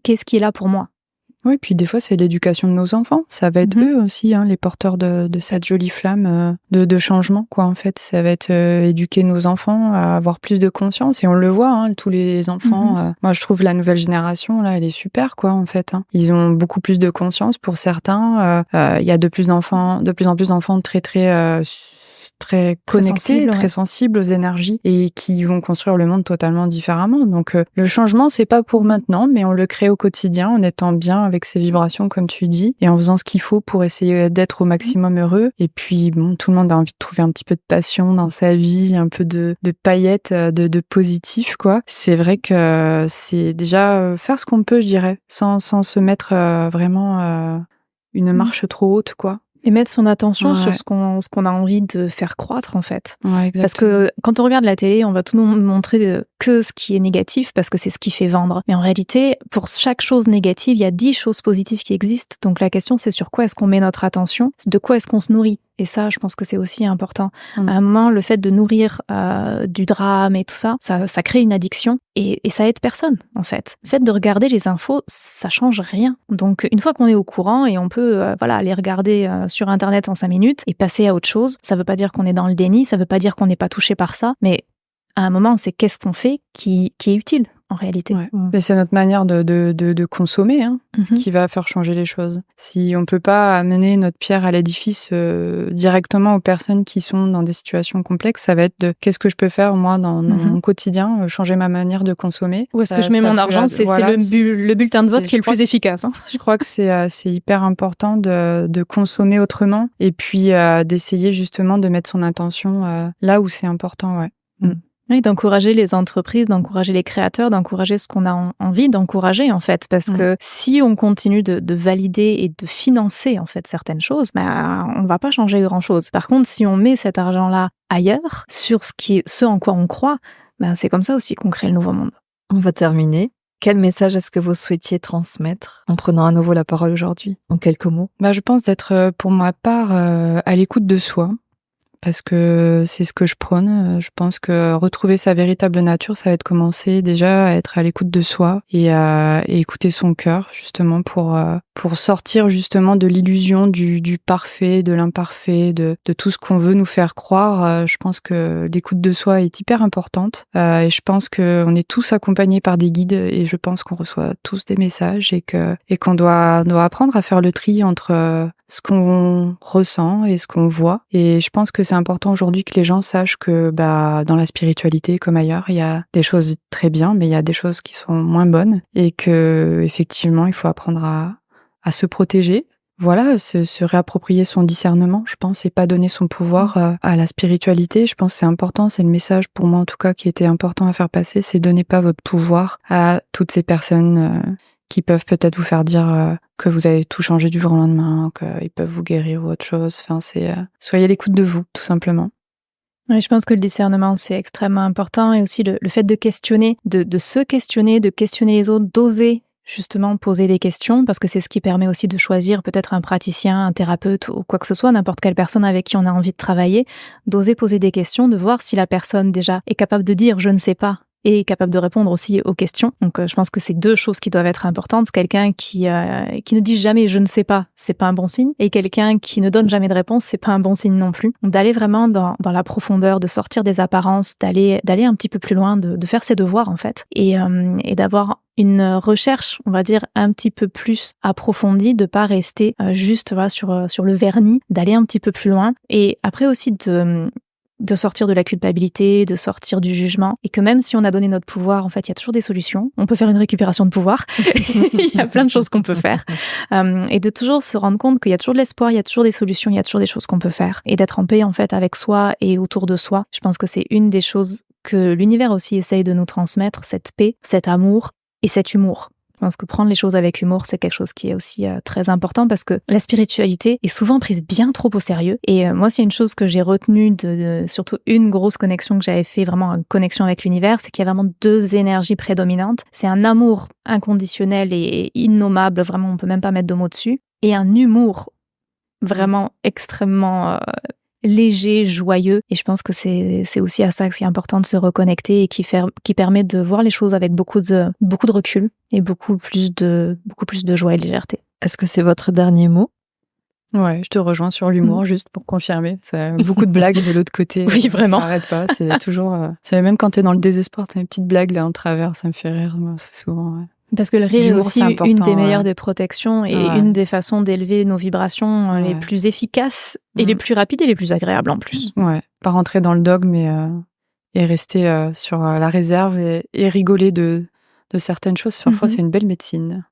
qu'est-ce qui est là pour moi? Oui, puis des fois, c'est l'éducation de nos enfants. Ça va être eux aussi, les porteurs de cette jolie flamme de changement, quoi, en fait. Ça va être éduquer nos enfants à avoir plus de conscience. Et on le voit, tous les enfants. Moi, je trouve la nouvelle génération, là, elle est super, quoi, en fait. Ils ont beaucoup plus de conscience pour certains. Il y a de plus en plus d'enfants très, très connectés, très sensibles aux énergies et qui vont construire le monde totalement différemment. Donc le changement, c'est pas pour maintenant, mais on le crée au quotidien en étant bien avec ses vibrations, comme tu dis, et en faisant ce qu'il faut pour essayer d'être au maximum heureux. Et puis tout le monde a envie de trouver un petit peu de passion dans sa vie, un peu de paillettes, de positif, quoi. C'est vrai que c'est déjà faire ce qu'on peut, je dirais, sans se mettre vraiment une marche trop haute, quoi. Et mettre son attention sur ce qu'on a envie de faire croître, en fait. Ouais, parce que quand on regarde la télé, on va tout nous montrer que ce qui est négatif, parce que c'est ce qui fait vendre. Mais en réalité, pour chaque chose négative, il y a 10 choses positives qui existent. Donc la question, c'est sur quoi est-ce qu'on met notre attention? De quoi est-ce qu'on se nourrit? Et ça, je pense que c'est aussi important. À un moment, le fait de nourrir du drame et tout ça, ça crée une addiction et ça aide personne, en fait. Le fait de regarder les infos, ça change rien. Donc, une fois qu'on est au courant et on peut aller regarder sur Internet en 5 minutes et passer à autre chose, ça veut pas dire qu'on est dans le déni, ça veut pas dire qu'on n'est pas touché par ça, mais à un moment, c'est qu'est-ce qu'on fait qui est utile en réalité. Ouais. Mais c'est notre manière de consommer qui va faire changer les choses. Si on peut pas amener notre pierre à l'édifice directement aux personnes qui sont dans des situations complexes, ça va être de qu'est-ce que je peux faire moi dans mon quotidien, changer ma manière de consommer. Où est-ce que je mets mon argent? C'est le bulletin de vote qui est le plus efficace. Je crois que c'est hyper important de consommer autrement et puis d'essayer justement de mettre son intention là où c'est important. Ouais. Oui, d'encourager les entreprises, d'encourager les créateurs, d'encourager ce qu'on a envie d'encourager, en fait. Parce que si on continue de valider et de financer, en fait, certaines choses, on va pas changer grand-chose. Par contre, si on met cet argent-là ailleurs, sur ce en quoi on croit, c'est comme ça aussi qu'on crée le nouveau monde. On va terminer. Quel message est-ce que vous souhaitiez transmettre en prenant à nouveau la parole aujourd'hui, en quelques mots? Je pense d'être, pour ma part, à l'écoute de soi. Parce que c'est ce que je prône. Je pense que retrouver sa véritable nature, ça va être commencer déjà à être à l'écoute de soi et écouter son cœur, justement, pour sortir justement de l'illusion du parfait, de l'imparfait, de tout ce qu'on veut nous faire croire. Je pense que l'écoute de soi est hyper importante. Et je pense qu'on est tous accompagnés par des guides et je pense qu'on reçoit tous des messages et qu'on doit apprendre à faire le tri entre ce qu'on ressent et ce qu'on voit. Et je pense que c'est important aujourd'hui que les gens sachent que dans la spiritualité comme ailleurs, il y a des choses très bien, mais il y a des choses qui sont moins bonnes et que effectivement, il faut apprendre à se protéger. Voilà, se réapproprier son discernement, je pense, et pas donner son pouvoir à la spiritualité. Je pense que c'est important, c'est le message pour moi en tout cas qui était important à faire passer, c'est donnez pas votre pouvoir à toutes ces personnes qui peuvent peut-être vous faire dire que vous avez tout changé du jour au lendemain, qu'ils peuvent vous guérir ou autre chose. Enfin, soyez à l'écoute de vous, tout simplement. Oui, je pense que le discernement, c'est extrêmement important, et aussi le fait de questionner, de se questionner, de questionner les autres, d'oser justement poser des questions, parce que c'est ce qui permet aussi de choisir peut-être un praticien, un thérapeute ou quoi que ce soit, n'importe quelle personne avec qui on a envie de travailler, d'oser poser des questions, de voir si la personne déjà est capable de dire « je ne sais pas », et capable de répondre aussi aux questions. Donc je pense que c'est 2 choses qui doivent être importantes. Quelqu'un qui ne dit jamais je ne sais pas, c'est pas un bon signe, et quelqu'un qui ne donne jamais de réponse, c'est pas un bon signe non plus. Donc d'aller vraiment dans la profondeur, de sortir des apparences, d'aller un petit peu plus loin, de faire ses devoirs en fait, et d'avoir une recherche, on va dire, un petit peu plus approfondie, de pas rester juste sur le vernis, d'aller un petit peu plus loin, et après aussi de sortir de la culpabilité, de sortir du jugement, et que même si on a donné notre pouvoir, en fait, il y a toujours des solutions. On peut faire une récupération de pouvoir. Il y a plein de choses qu'on peut faire. Et de toujours se rendre compte qu'il y a toujours de l'espoir, il y a toujours des solutions, il y a toujours des choses qu'on peut faire. Et d'être en paix, en fait, avec soi et autour de soi. Je pense que c'est une des choses que l'univers aussi essaye de nous transmettre, cette paix, cet amour et cet humour. Je pense que prendre les choses avec humour, c'est quelque chose qui est aussi très important, parce que la spiritualité est souvent prise bien trop au sérieux. Et moi, c'est une chose que j'ai retenue surtout une grosse connexion que j'avais fait, vraiment une connexion avec l'univers, c'est qu'il y a vraiment 2 énergies prédominantes. C'est un amour inconditionnel et innommable, vraiment, on peut même pas mettre de mots dessus, et un humour vraiment extrêmement léger, joyeux. Et je pense que c'est aussi à ça que c'est important de se reconnecter, et qui permet de voir les choses avec beaucoup de recul et beaucoup plus de joie et de légèreté. Est-ce que c'est votre dernier mot? Ouais, je te rejoins sur l'humour, juste pour confirmer. C'est beaucoup de blagues de l'autre côté. Oui, vraiment. Ça n'arrête pas. C'est toujours. C'est même quand t'es dans le désespoir, t'as une petite blague là en travers, ça me fait rire. Moi, c'est souvent. Ouais. Parce que le rire est aussi une des meilleures des protections, et une des façons d'élever nos vibrations les plus efficaces et les plus rapides et les plus agréables en plus. Ouais, pas rentrer dans le dogme et rester sur la réserve et rigoler de certaines choses. Parfois, c'est une belle médecine.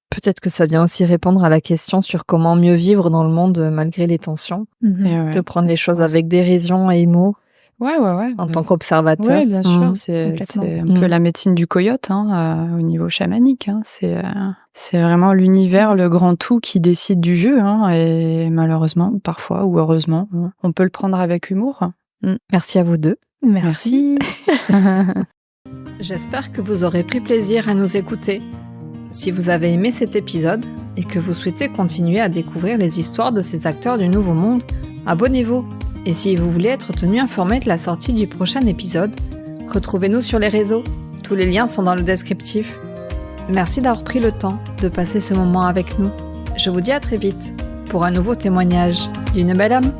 Peut-être que ça vient aussi répondre à la question sur comment mieux vivre dans le monde malgré les tensions. De prendre les choses avec dérision et humour. Ouais. En tant qu'observateur. Oui, bien sûr. C'est un peu la médecine du coyote au niveau chamanique. C'est vraiment l'univers, le grand tout qui décide du jeu. Et malheureusement, parfois, ou heureusement, on peut le prendre avec humour. Merci à vous 2. Merci. J'espère que vous aurez pris plaisir à nous écouter. Si vous avez aimé cet épisode et que vous souhaitez continuer à découvrir les histoires de ces acteurs du Nouveau Monde, abonnez-vous. Et si vous voulez être tenu informé de la sortie du prochain épisode, retrouvez-nous sur les réseaux. Tous les liens sont dans le descriptif. Merci d'avoir pris le temps de passer ce moment avec nous. Je vous dis à très vite pour un nouveau témoignage d'une belle âme.